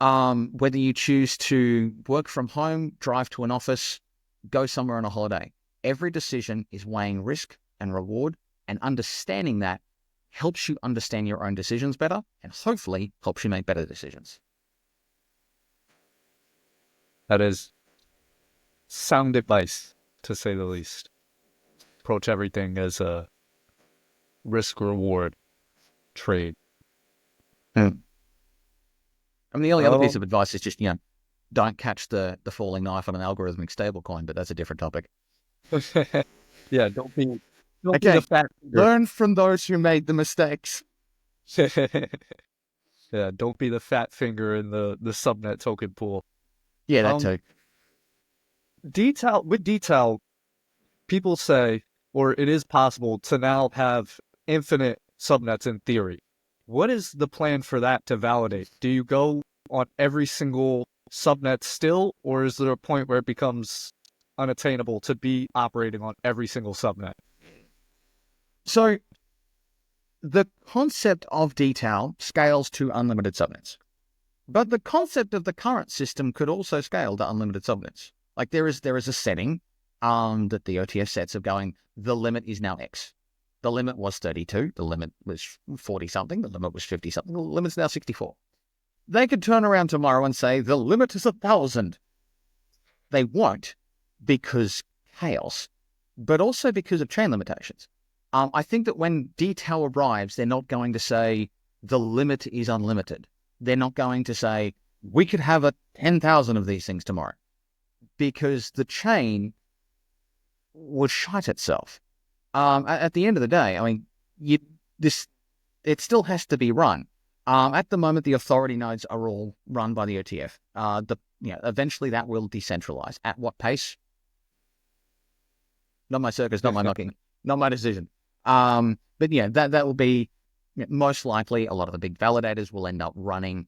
whether you choose to work from home, drive to an office, go somewhere on a holiday. Every decision is weighing risk and reward, and understanding that helps you understand your own decisions better and hopefully helps you make better decisions. That is sound advice, to say the least. Approach everything as a risk-reward trade. I mean, the only other piece of advice is just, don't catch the falling knife on an algorithmic stablecoin, but that's a different topic. Yeah, don't be the fat finger. Learn from those who made the mistakes. Yeah, don't be the fat finger in the subnet token pool. Yeah, that too. With dTAO, people say, or it is possible to now have infinite subnets in theory. What is the plan for that to validate? Do you go on every single subnet still, or is there a point where it becomes unattainable to be operating on every single subnet? So the concept of dTAO scales to unlimited subnets, but the concept of the current system could also scale to unlimited subnets. Like there is a setting that the OTF sets of going, the limit is now X. The limit was 32. The limit was 40 something. The limit was 50 something. The limit's now 64. They could turn around tomorrow and say, the limit is 1,000. They won't, because chaos, but also because of chain limitations. I think that when dTAO arrives, they're not going to say the limit is unlimited. They're not going to say we could have 10,000 of these things tomorrow, because the chain would shite itself. At the end of the day, I mean, it still has to be run. At the moment, the authority nodes are all run by the OTF. Eventually that will decentralize. At what pace? Not my circus, not my knocking, not my decision. But yeah, that will be most likely. A lot of the big validators will end up running,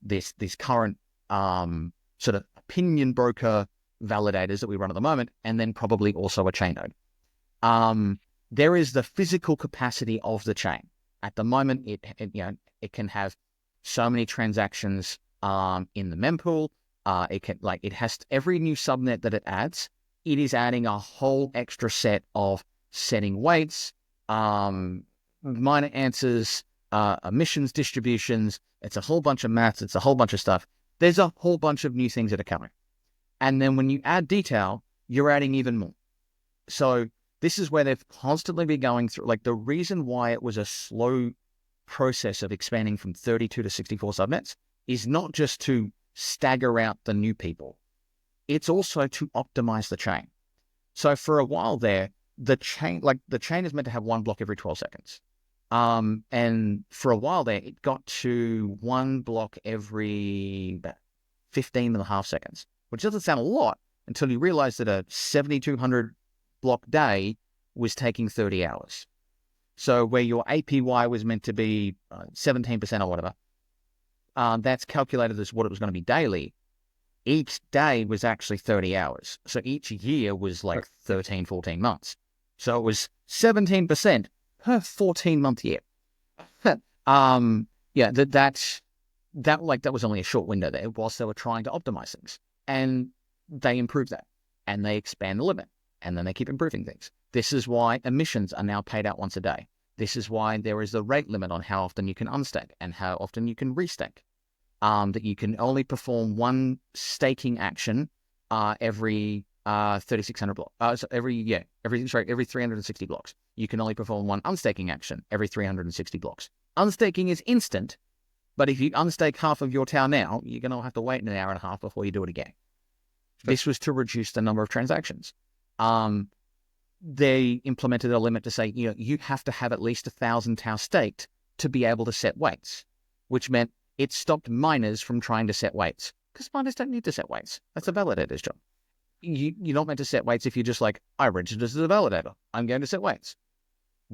this current sort of opinion broker validators that we run at the moment, and then probably also a chain node. There is the physical capacity of the chain. At the moment, it can have so many transactions in the mempool. It has every new subnet that it adds. It is adding a whole extra set of setting weights, minor answers, emissions distributions. It's a whole bunch of maths. It's a whole bunch of stuff. There's a whole bunch of new things that are coming. And then when you add dTAO, you're adding even more. So this is where they've constantly been going through, like the reason why it was a slow process of expanding from 32 to 64 subnets is not just to stagger out the new people. It's also to optimize the chain. So for a while there, the chain is meant to have one block every 12 seconds. And for a while there, it got to one block every 15 and a half seconds, which doesn't sound a lot until you realize that a 7,200 block day was taking 30 hours. So where your APY was meant to be 17% or whatever, that's calculated as what it was going to be daily. Each day was actually 30 hours. So each year was like 13, 14 months. So it was 17% per 14-month year. That was only a short window there whilst they were trying to optimize things. And they improved that. And they expand the limit. And then they keep improving things. This is why emissions are now paid out once a day. This is why there is a rate limit on how often you can unstack and how often you can restack. That you can only perform one staking action every 3,600 blocks. Every 360 blocks. you can only perform one unstaking action every 360 blocks. Unstaking is instant, but if you unstake half of your TAO now, you're going to have to wait an hour and a half before you do it again. This was to reduce the number of transactions. They implemented a limit to say, you have to have at least 1,000 TAO staked to be able to set weights, which meant it stopped miners from trying to set weights, because miners don't need to set weights. That's a validator's job. You're not meant to set weights if you're just like, I registered as a validator, I'm going to set weights.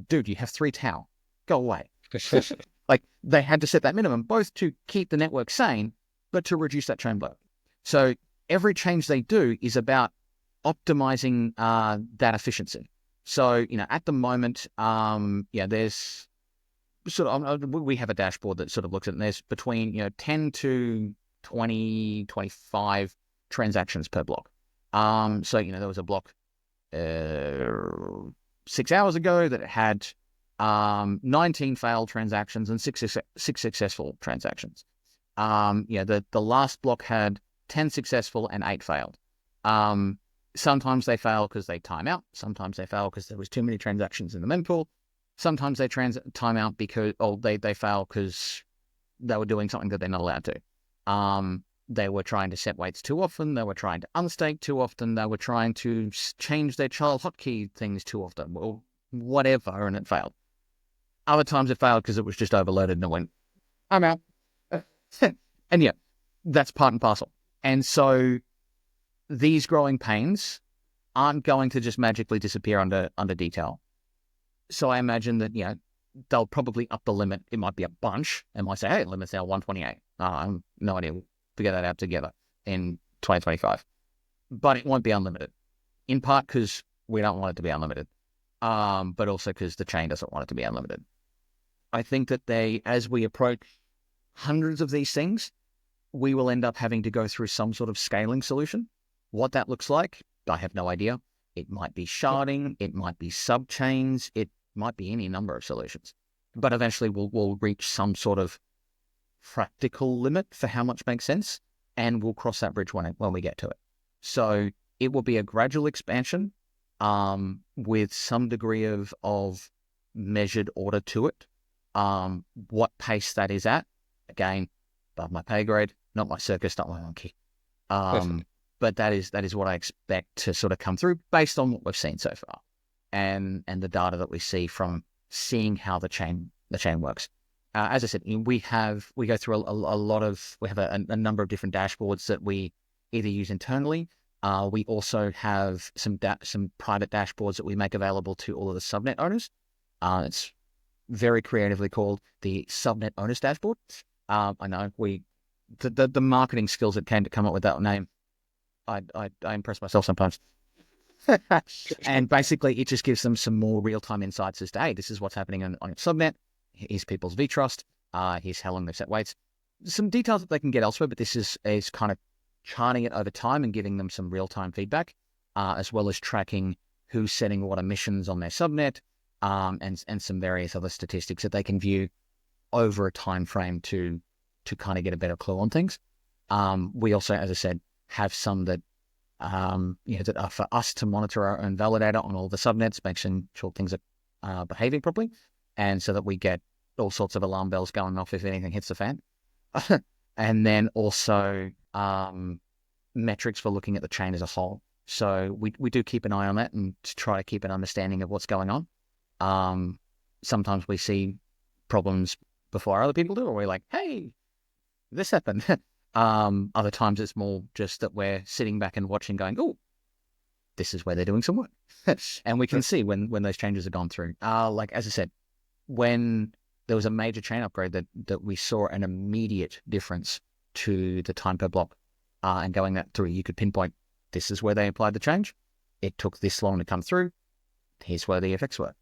Dude, you have 3 TAO. Go away. Like, they had to set that minimum, both to keep the network sane, but to reduce that chain bloat. So every change they do is about optimizing that efficiency. So, at the moment, there's sort of, we have a dashboard that sort of looks at it, and there's between, 10 to 20, 25 transactions per block. So, there was a block 6 hours ago that had 19 failed transactions and six successful transactions. The last block had 10 successful and 8 failed. Sometimes they fail because they time out. Sometimes they fail because there was too many transactions in the mempool. Sometimes they time out because, they fail because they were doing something that they're not allowed to. They were trying to set weights too often. They were trying to unstake too often. They were trying to change their child hotkey things too often, or whatever, and it failed. Other times it failed because it was just overloaded and it went, I'm out. And that's part and parcel. And so these growing pains aren't going to just magically disappear under dTAO. So I imagine that, they'll probably up the limit. It might be a bunch. It might say, hey, limit's now 128. I have no idea. We'll figure that out together in 2025. But it won't be unlimited. In part because we don't want it to be unlimited. But also because the chain doesn't want it to be unlimited. I think that as we approach hundreds of these things, we will end up having to go through some sort of scaling solution. What that looks like, I have no idea. It might be sharding, it might be subchains, it might be any number of solutions. But eventually we'll reach some sort of practical limit for how much makes sense, and we'll cross that bridge when we get to it. So it will be a gradual expansion with some degree of measured order to it. What pace that is at, again, above my pay grade, not my circus, not my monkey. But that is what I expect to sort of come through based on what we've seen so far, and the data that we see from seeing how the chain works. As I said, we go through we have a number of different dashboards that we either use internally. We also have some private dashboards that we make available to all of the subnet owners. It's very creatively called the Subnet Owners Dashboard. I know the marketing skills that came to come up with that name, I impress myself sometimes. And basically it just gives them some more real-time insights as to, hey, this is what's happening on your subnet. Here's people's vTrust. Here's how long they've set weights. Some details that they can get elsewhere, but this is kind of charting it over time and giving them some real-time feedback, as well as tracking who's setting what emissions on their subnet, and some various other statistics that they can view over a time frame to kind of get a better clue on things. We also, as I said, have some that that are for us to monitor our own validator on all the subnets, making sure things are behaving properly, and so that we get all sorts of alarm bells going off if anything hits the fan. And then also metrics for looking at the chain as a whole. So we do keep an eye on that and to try to keep an understanding of what's going on. Sometimes we see problems before other people do, or we're like, hey, this happened. Other times it's more just that we're sitting back and watching going, oh, this is where they're doing some work. And we can see when those changes have gone through. Like, as I said, when there was a major chain upgrade that we saw an immediate difference to the time per block, and going that through, you could pinpoint, this is where they applied the change. It took this long to come through. Here's where the effects were.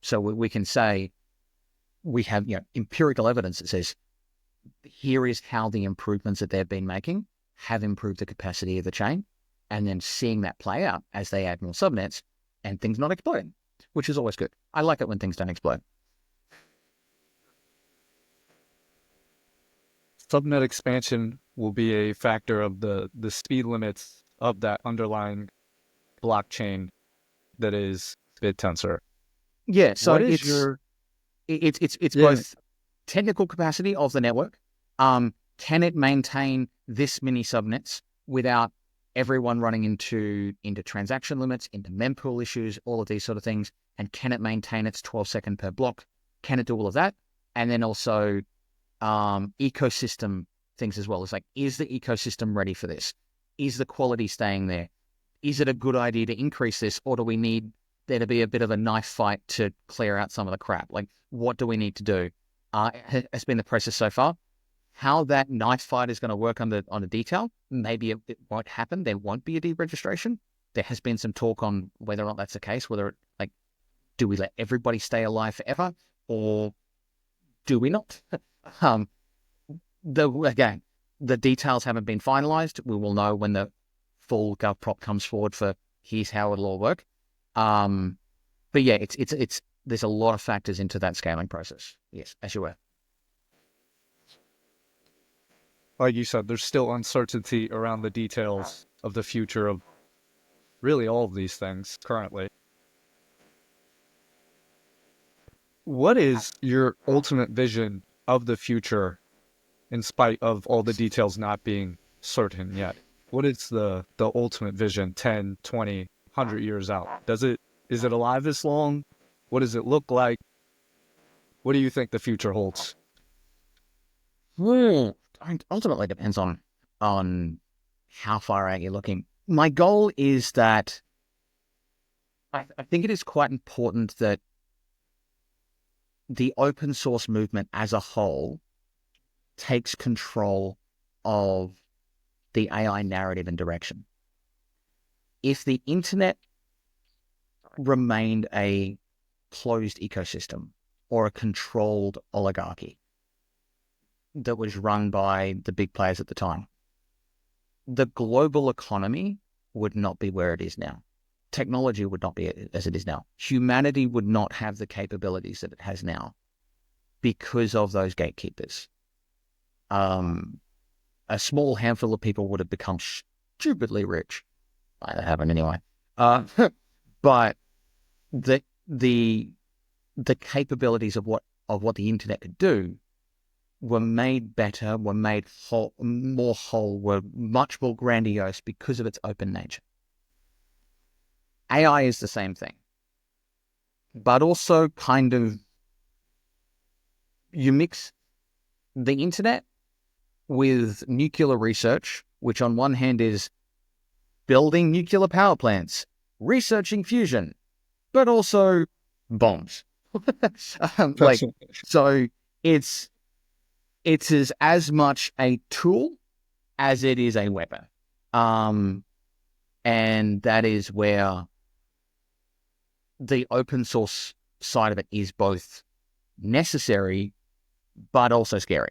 So we can say we have empirical evidence that says, here is how the improvements that they've been making have improved the capacity of the chain, and then seeing that play out as they add more subnets and things not exploding, which is always good. I like it when things don't explode. Subnet expansion will be a factor of the speed limits of that underlying blockchain that is Bittensor. Yeah, so What is it's your it's yeah? both technical capacity of the network. Can it maintain this many subnets without everyone running into transaction limits, into mempool issues, all of these sort of things? And can it maintain its 12-second per block? Can it do all of that? And then also ecosystem things as well. It's like, is the ecosystem ready for this? Is the quality staying there? Is it a good idea to increase this, or do we need there to be a bit of a knife fight to clear out some of the crap? Like, what do we need to do? Has been the process so far. How that knife fight is going to work on a detail, maybe it won't happen. There won't be a deregistration. There has been some talk on whether or not that's the case, like, do we let everybody stay alive forever, or do we not? Again, the details haven't been finalized. We will know when the full gov prop comes forward for here's how it'll all work. But yeah, it's there's a lot of factors into that scaling process. Yes, as you were. Like you said, there's still uncertainty around the details of the future of really all of these things currently. What is your ultimate vision of the future in spite of all the details not being certain yet? What is the ultimate vision 10, 20, 100 years out? Is it alive this long? What does it look like? What do you think the future holds? Ultimately depends on how far out you're looking. My goal is that I think it is quite important that the open source movement as a whole takes control of the AI narrative and direction. If the internet remained a closed ecosystem or a controlled oligarchy that was run by the big players at the time, the global economy would not be where it is now. Technology would not be as it is now. Humanity would not have the capabilities that it has now because of those gatekeepers. A small handful of people would have become stupidly rich. I haven't anyway. But the capabilities of what the internet could do were made better, were made more whole, were much more grandiose because of its open nature. AI is the same thing, but also kind of you mix the internet with nuclear research, which on one hand is building nuclear power plants, researching fusion, but also bombs. So it's as much a tool as it is a weapon. And that is where the open source side of it is both necessary, but also scary.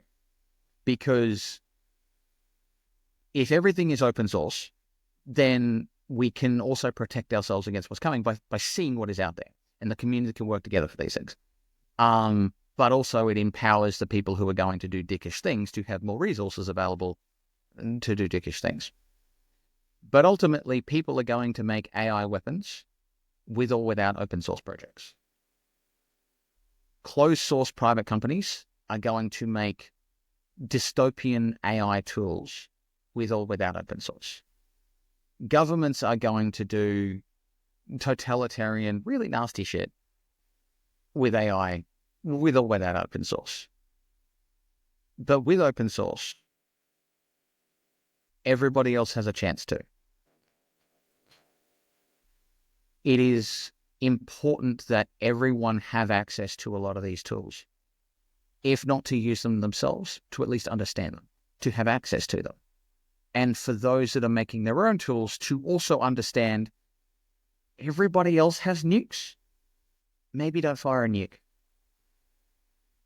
Because if everything is open source, then we can also protect ourselves against what's coming by seeing what is out there, and the community can work together for these things. But also it empowers the people who are going to do dickish things to have more resources available to do dickish things. But ultimately, people are going to make AI weapons with or without open source projects. Closed source private companies are going to make dystopian AI tools with or without open source. Governments are going to do totalitarian, really nasty shit with AI, with or without open source. But with open source, everybody else has a chance to. It is important that everyone have access to a lot of these tools, if not to use them themselves, to at least understand them, to have access to them. And for those that are making their own tools to also understand everybody else has nukes. Maybe don't fire a nuke.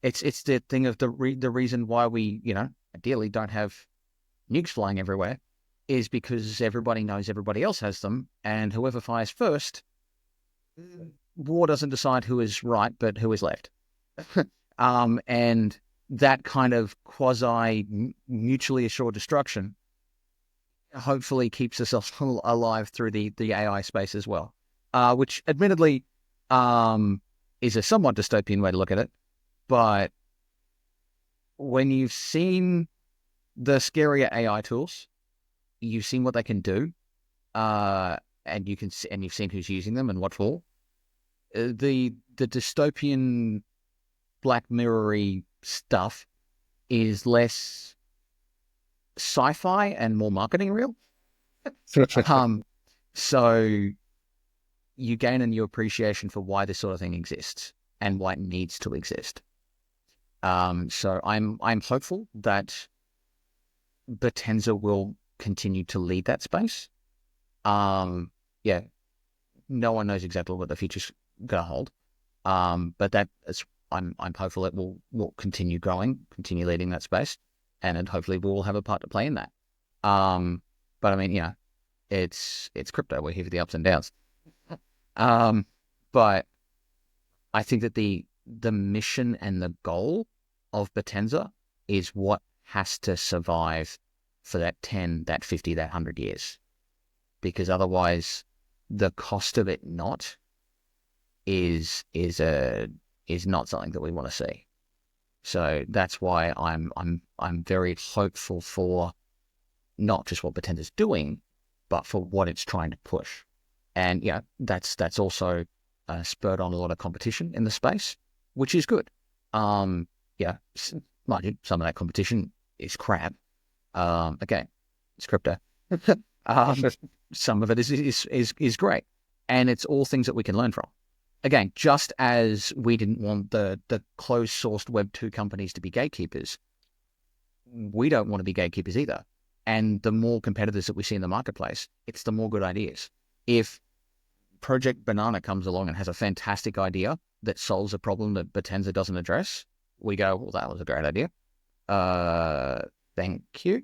It's the thing of the reason why we, ideally don't have nukes flying everywhere is because everybody knows everybody else has them, and whoever fires first, war doesn't decide who is right, but who is left. And that kind of quasi mutually assured destruction hopefully keeps us alive through the AI space as well, which admittedly is a somewhat dystopian way to look at it. But when you've seen the scarier AI tools, you've seen what they can do, and you've seen who's using them and what for. The dystopian Black Mirror-y stuff is less sci-fi and more marketing real. So you gain a new appreciation for why this sort of thing exists and why it needs to exist. So I'm hopeful that Bittensor will continue to lead that space. Yeah, no one knows exactly what the future's going to hold. But I'm hopeful it will continue growing, continue leading that space, and hopefully we'll have a part to play in that. But I mean, it's crypto. We're here for the ups and downs. But I think that the mission and the goal of Bittensor is what has to survive for that 10, that 50, that 100 years. Because otherwise the cost of it not is not something that we want to see. So that's why I'm very hopeful for not just what Bittensor's doing, but for what it's trying to push. And that's also spurred on a lot of competition in the space, which is good. Mind you, some of that competition is crap. Again, it's crypto. Some of it is great, and it's all things that we can learn from. Again, just as we didn't want the closed-sourced Web 2 companies to be gatekeepers, we don't want to be gatekeepers either. And the more competitors that we see in the marketplace, it's the more good ideas. If Project Banana comes along and has a fantastic idea that solves a problem that Bittensor doesn't address, we go, well, that was a great idea. Thank you.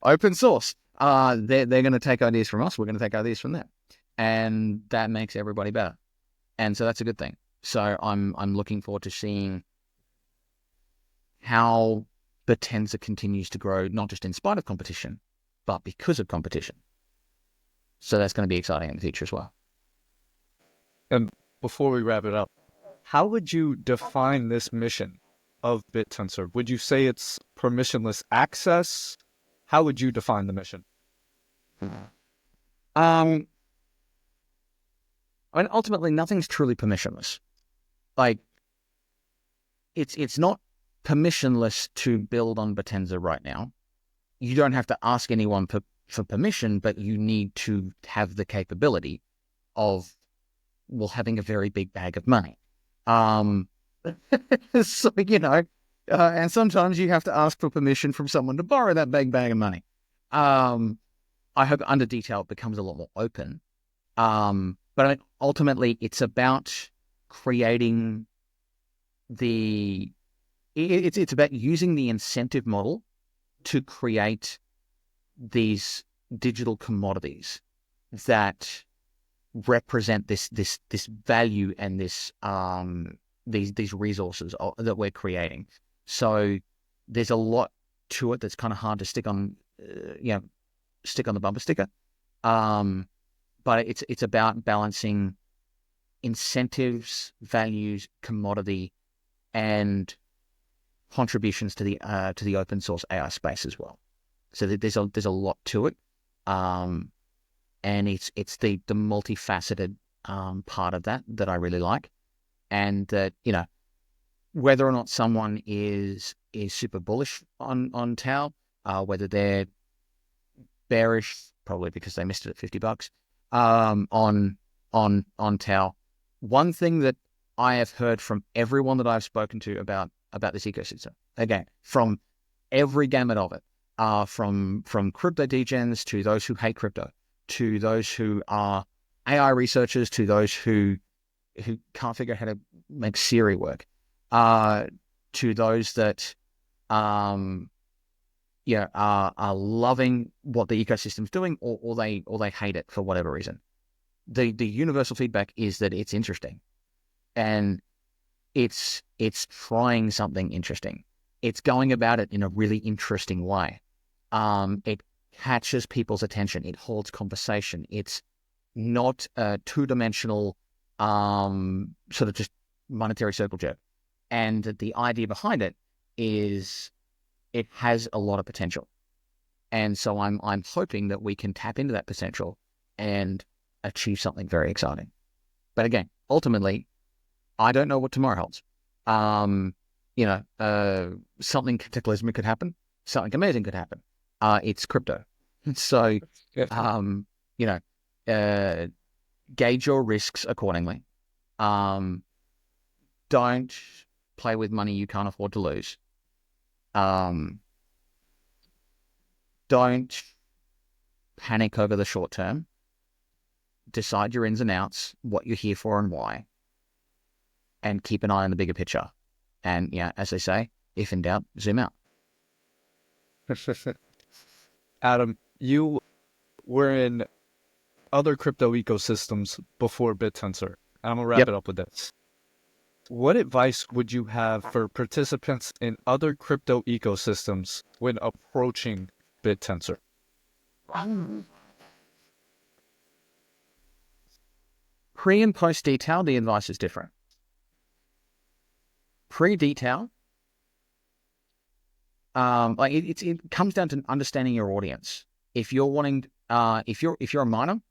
Open source. They're going to take ideas from us. We're going to take ideas from them. And that makes everybody better. And so that's a good thing. So I'm looking forward to seeing how Bittensor continues to grow, not just in spite of competition, but because of competition. So that's going to be exciting in the future as well. And before we wrap it up, how would you define this mission of Bittensor? Would you say it's permissionless access? How would you define the mission? I mean, ultimately, nothing's truly permissionless. Like, it's not permissionless to build on Bittensor right now. You don't have to ask anyone for permission, but you need to have the capability of, well, having a very big bag of money. So, and sometimes you have to ask for permission from someone to borrow that big bag of money. I hope under dTAO it becomes a lot more open. But I mean, ultimately, it's about creating it's about using the incentive model to create these digital commodities that represent this value and these resources that we're creating. So there's a lot to it that's kind of hard to stick on the bumper sticker. But it's about balancing incentives, values, commodity, and contributions to the open source AI space as well. So there's a lot to it, and it's the multifaceted part of that I really like, and that whether or not someone is super bullish on TAO, whether they're bearish, probably because they missed it at $50, on TAO. One thing that I have heard from everyone that I've spoken to about this ecosystem, again, from every gamut of it, from crypto degens to those who hate crypto, to those who are AI researchers, to those who can't figure out how to make Siri work, to those that are loving what the ecosystem's doing, or they hate it for whatever reason. The universal feedback is that it's interesting, and it's trying something interesting. It's going about it in a really interesting way. It catches people's attention. It holds conversation. It's not a two-dimensional sort of just monetary circle jerk. And the idea behind it is it has a lot of potential. And so I'm hoping that we can tap into that potential and achieve something very exciting. But again, ultimately, I don't know what tomorrow holds. Something cataclysmic could happen. Something amazing could happen. It's crypto. So, gauge your risks accordingly. Don't play with money you can't afford to lose. Don't panic over the short term. Decide your ins and outs, what you're here for and why, and keep an eye on the bigger picture. And as they say, if in doubt, zoom out. Adam, you were in other crypto ecosystems before Bittensor. I'm going to wrap it up with this. What advice would you have for participants in other crypto ecosystems when approaching Bittensor? Pre and post dTAO, the advice is different. Pre dTAO, it comes down to understanding your audience. If you're wanting, if you're a miner,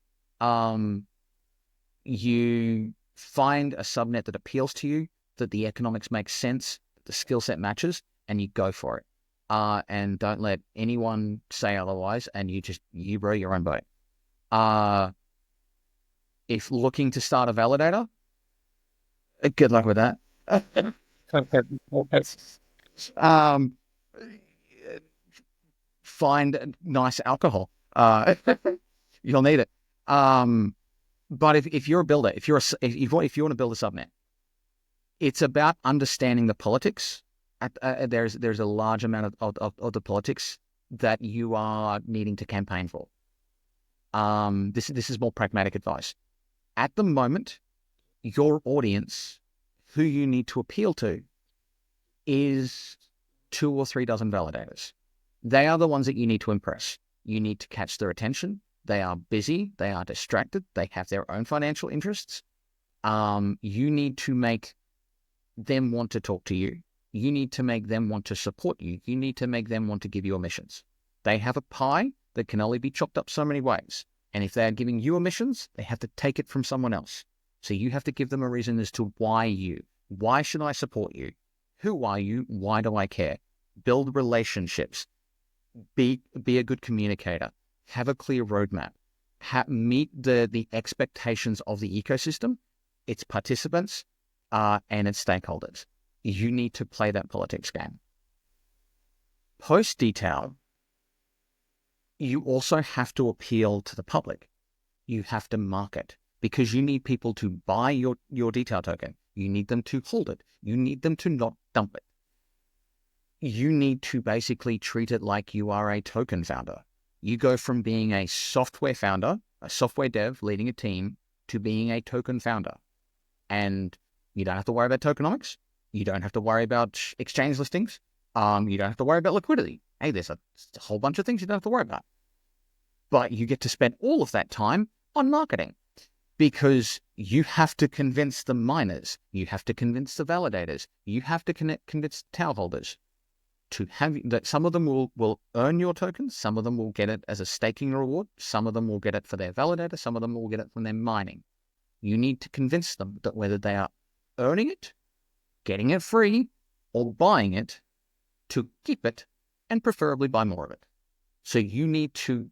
you find a subnet that appeals to you, that the economics make sense, the skill set matches, and you go for it. And don't let anyone say otherwise, and you row your own boat. If looking to start a validator, good luck with that. Find nice alcohol. You'll need it. But if you're a builder, if you want to build a subnet, it's about understanding the politics. There's a large amount of the politics that you are needing to campaign for. This is more pragmatic advice. At the moment, your audience, who you need to appeal to, is 2 or 3 dozen validators. They are the ones that you need to impress. You need to catch their attention. They are busy. They are distracted. They have their own financial interests. You need to make them want to talk to you. You need to make them want to support you. You need to make them want to give you emissions. They have a pie that can only be chopped up so many ways. And if they're giving you emissions, they have to take it from someone else. So you have to give them a reason as to why you. Why should I support you? Who are you? Why do I care? Build relationships. Be a good communicator. Have a clear roadmap. Meet the expectations of the ecosystem, its participants, and its stakeholders. You need to play that politics game. Post dTAO, you also have to appeal to the public. You have to market, because you need people to buy your dTAO token. You need them to hold it. You need them to not dump it. You need to basically treat it like you are a token founder. You go from being a software founder, a software dev leading a team, to being a token founder. And you don't have to worry about tokenomics. You don't have to worry about exchange listings. You don't have to worry about liquidity. Hey, there's a whole bunch of things you don't have to worry about. But you get to spend all of that time on marketing, because you have to convince the miners, you have to convince the validators, you have to convince TAO holders to have that. Some of them will earn your tokens, some of them will get it as a staking reward, some of them will get it for their validator, some of them will get it from their mining. You need to convince them that whether they are earning it, getting it free, or buying it, to keep it, and preferably buy more of it. So you need to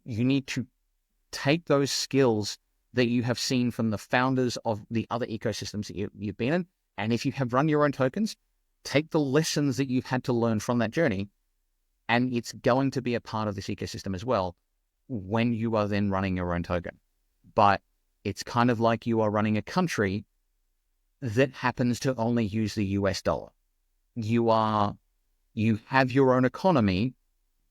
take those skills that you have seen from the founders of the other ecosystems that you've been in, and if you have run your own tokens, take the lessons that you've had to learn from that journey, and it's going to be a part of this ecosystem as well when you are then running your own token. But it's kind of like you are running a country that happens to only use the US dollar. You have your own economy,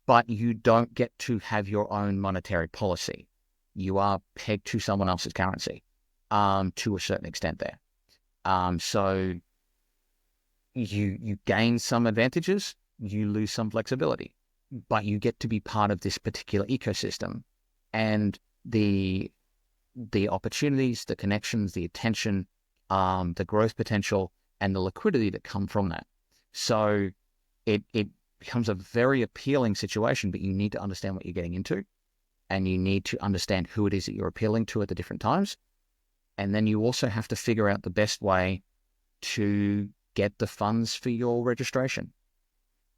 but you don't get to have your own monetary policy. You are pegged to someone else's currency, to a certain extent there. So you gain some advantages, you lose some flexibility, but you get to be part of this particular ecosystem. And the opportunities, the connections, the attention, the growth potential, and the liquidity that come from that. So it becomes a very appealing situation, but you need to understand what you're getting into, and you need to understand who it is that you're appealing to at the different times. And then you also have to figure out the best way to get the funds for your registration.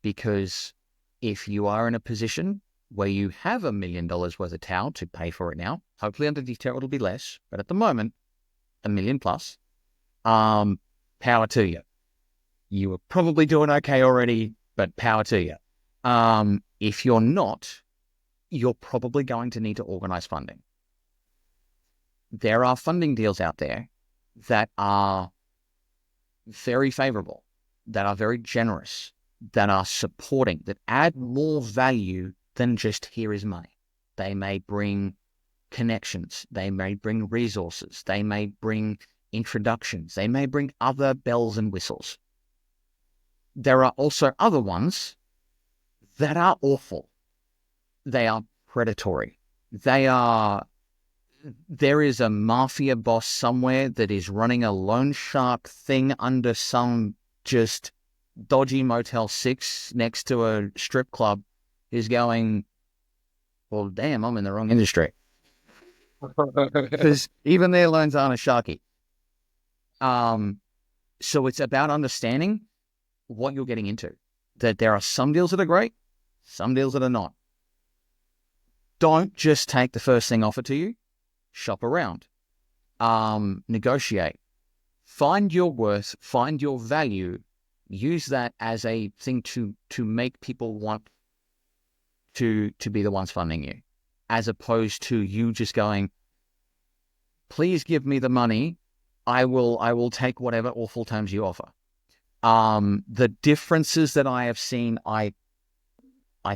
Because if you are in a position where you have $1 million worth of TAO to pay for it now, hopefully under dTAO it'll be less, but at the moment, $1 million plus, power to you. You were probably doing okay already, but power to you. If you're not, you're probably going to need to organize funding. There are funding deals out there that are very favorable, that are very generous, that are supporting, that add more value than just here is money. They may bring connections, they may bring resources, they may bring introductions, they may bring other bells and whistles. There are also other ones that are awful. They are predatory. There is a mafia boss somewhere that is running a loan shark thing under some just dodgy Motel 6 next to a strip club, is going, well, damn, I'm in the wrong industry. Because even their loans aren't as sharky. So it's about understanding what you're getting into. That there are some deals that are great, some deals that are not. Don't just take the first thing offered to you. Shop around. Negotiate. Find your worth, find your value. Use that as a thing to make people want to be the ones funding you, as opposed to you just going, please give me the money. I will take whatever awful terms you offer. The differences that I have seen, I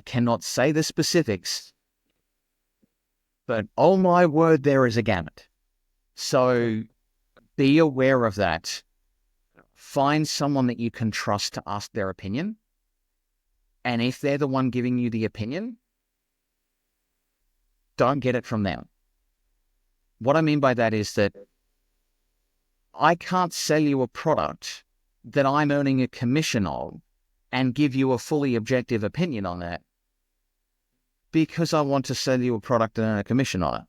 cannot say the specifics, but oh my word, there is a gamut. So be aware of that. Find someone that you can trust to ask their opinion. And if they're the one giving you the opinion, don't get it from them. What I mean by that is that I can't sell you a product that I'm earning a commission on and give you a fully objective opinion on that, because I want to sell you a product and earn a commission on it.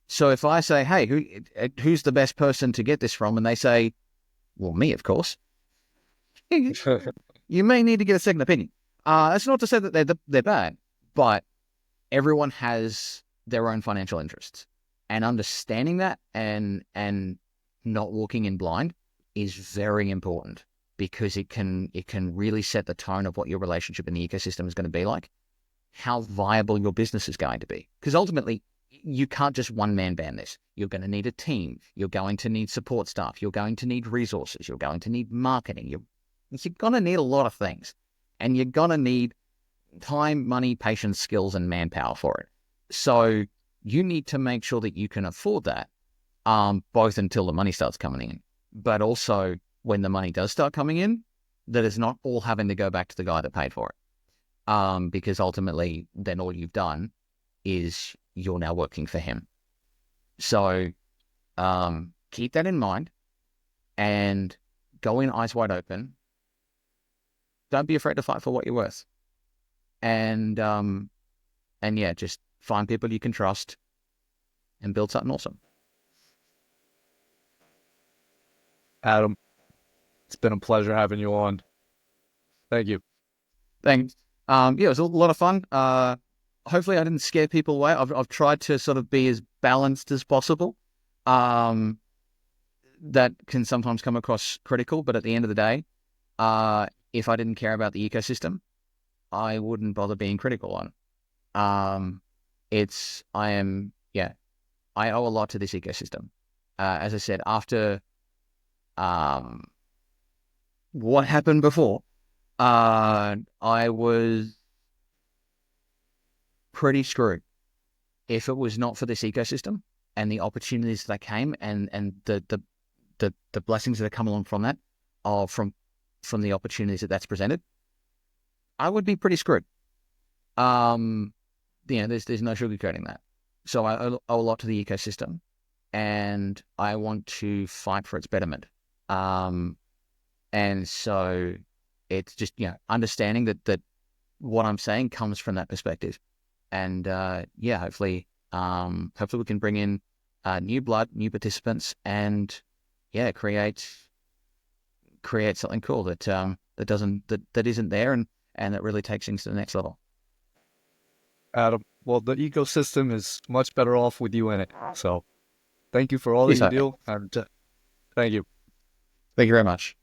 So if I say, hey, who's the best person to get this from? And they say, well, me, of course. You may need to get a second opinion. That's not to say that they're bad, but everyone has their own financial interests. And understanding that and not walking in blind is very important, because it can really set the tone of what your relationship in the ecosystem is going to be like, how viable your business is going to be. Because ultimately, you can't just one-man band this. You're going to need a team. You're going to need support staff. You're going to need resources. You're going to need marketing. You're going to need a lot of things. And you're going to need time, money, patience, skills, and manpower for it. So you need to make sure that you can afford that, both until the money starts coming in, but also when the money does start coming in, that it's not all having to go back to the guy that paid for it. Because ultimately, then all you've done is you're now working for him. So keep that in mind and go in eyes wide open. Don't be afraid to fight for what you're worth. And yeah, just find people you can trust and build something awesome. Adam, it's been a pleasure having you on. Thank you. Thanks. Yeah, it was a lot of fun. Hopefully I didn't scare people away. I've tried to sort of be as balanced as possible. That can sometimes come across critical, but at the end of the day, if I didn't care about the ecosystem, I wouldn't bother being critical on it. I owe a lot to this ecosystem. As I said, after what happened before, I was pretty screwed. If it was not for this ecosystem and the opportunities that came and the blessings that have come along from that, or from the opportunities that's presented, I would be pretty screwed. There's no sugarcoating that. So I owe a lot to the ecosystem, and I want to fight for its betterment. And so it's just, understanding that what I'm saying comes from that perspective. And hopefully we can bring in new blood, new participants, and create something cool that isn't there, and that really takes things to the next level. Adam, well, the ecosystem is much better off with you in it. So thank you for all that you do, and thank you. Thank you very much.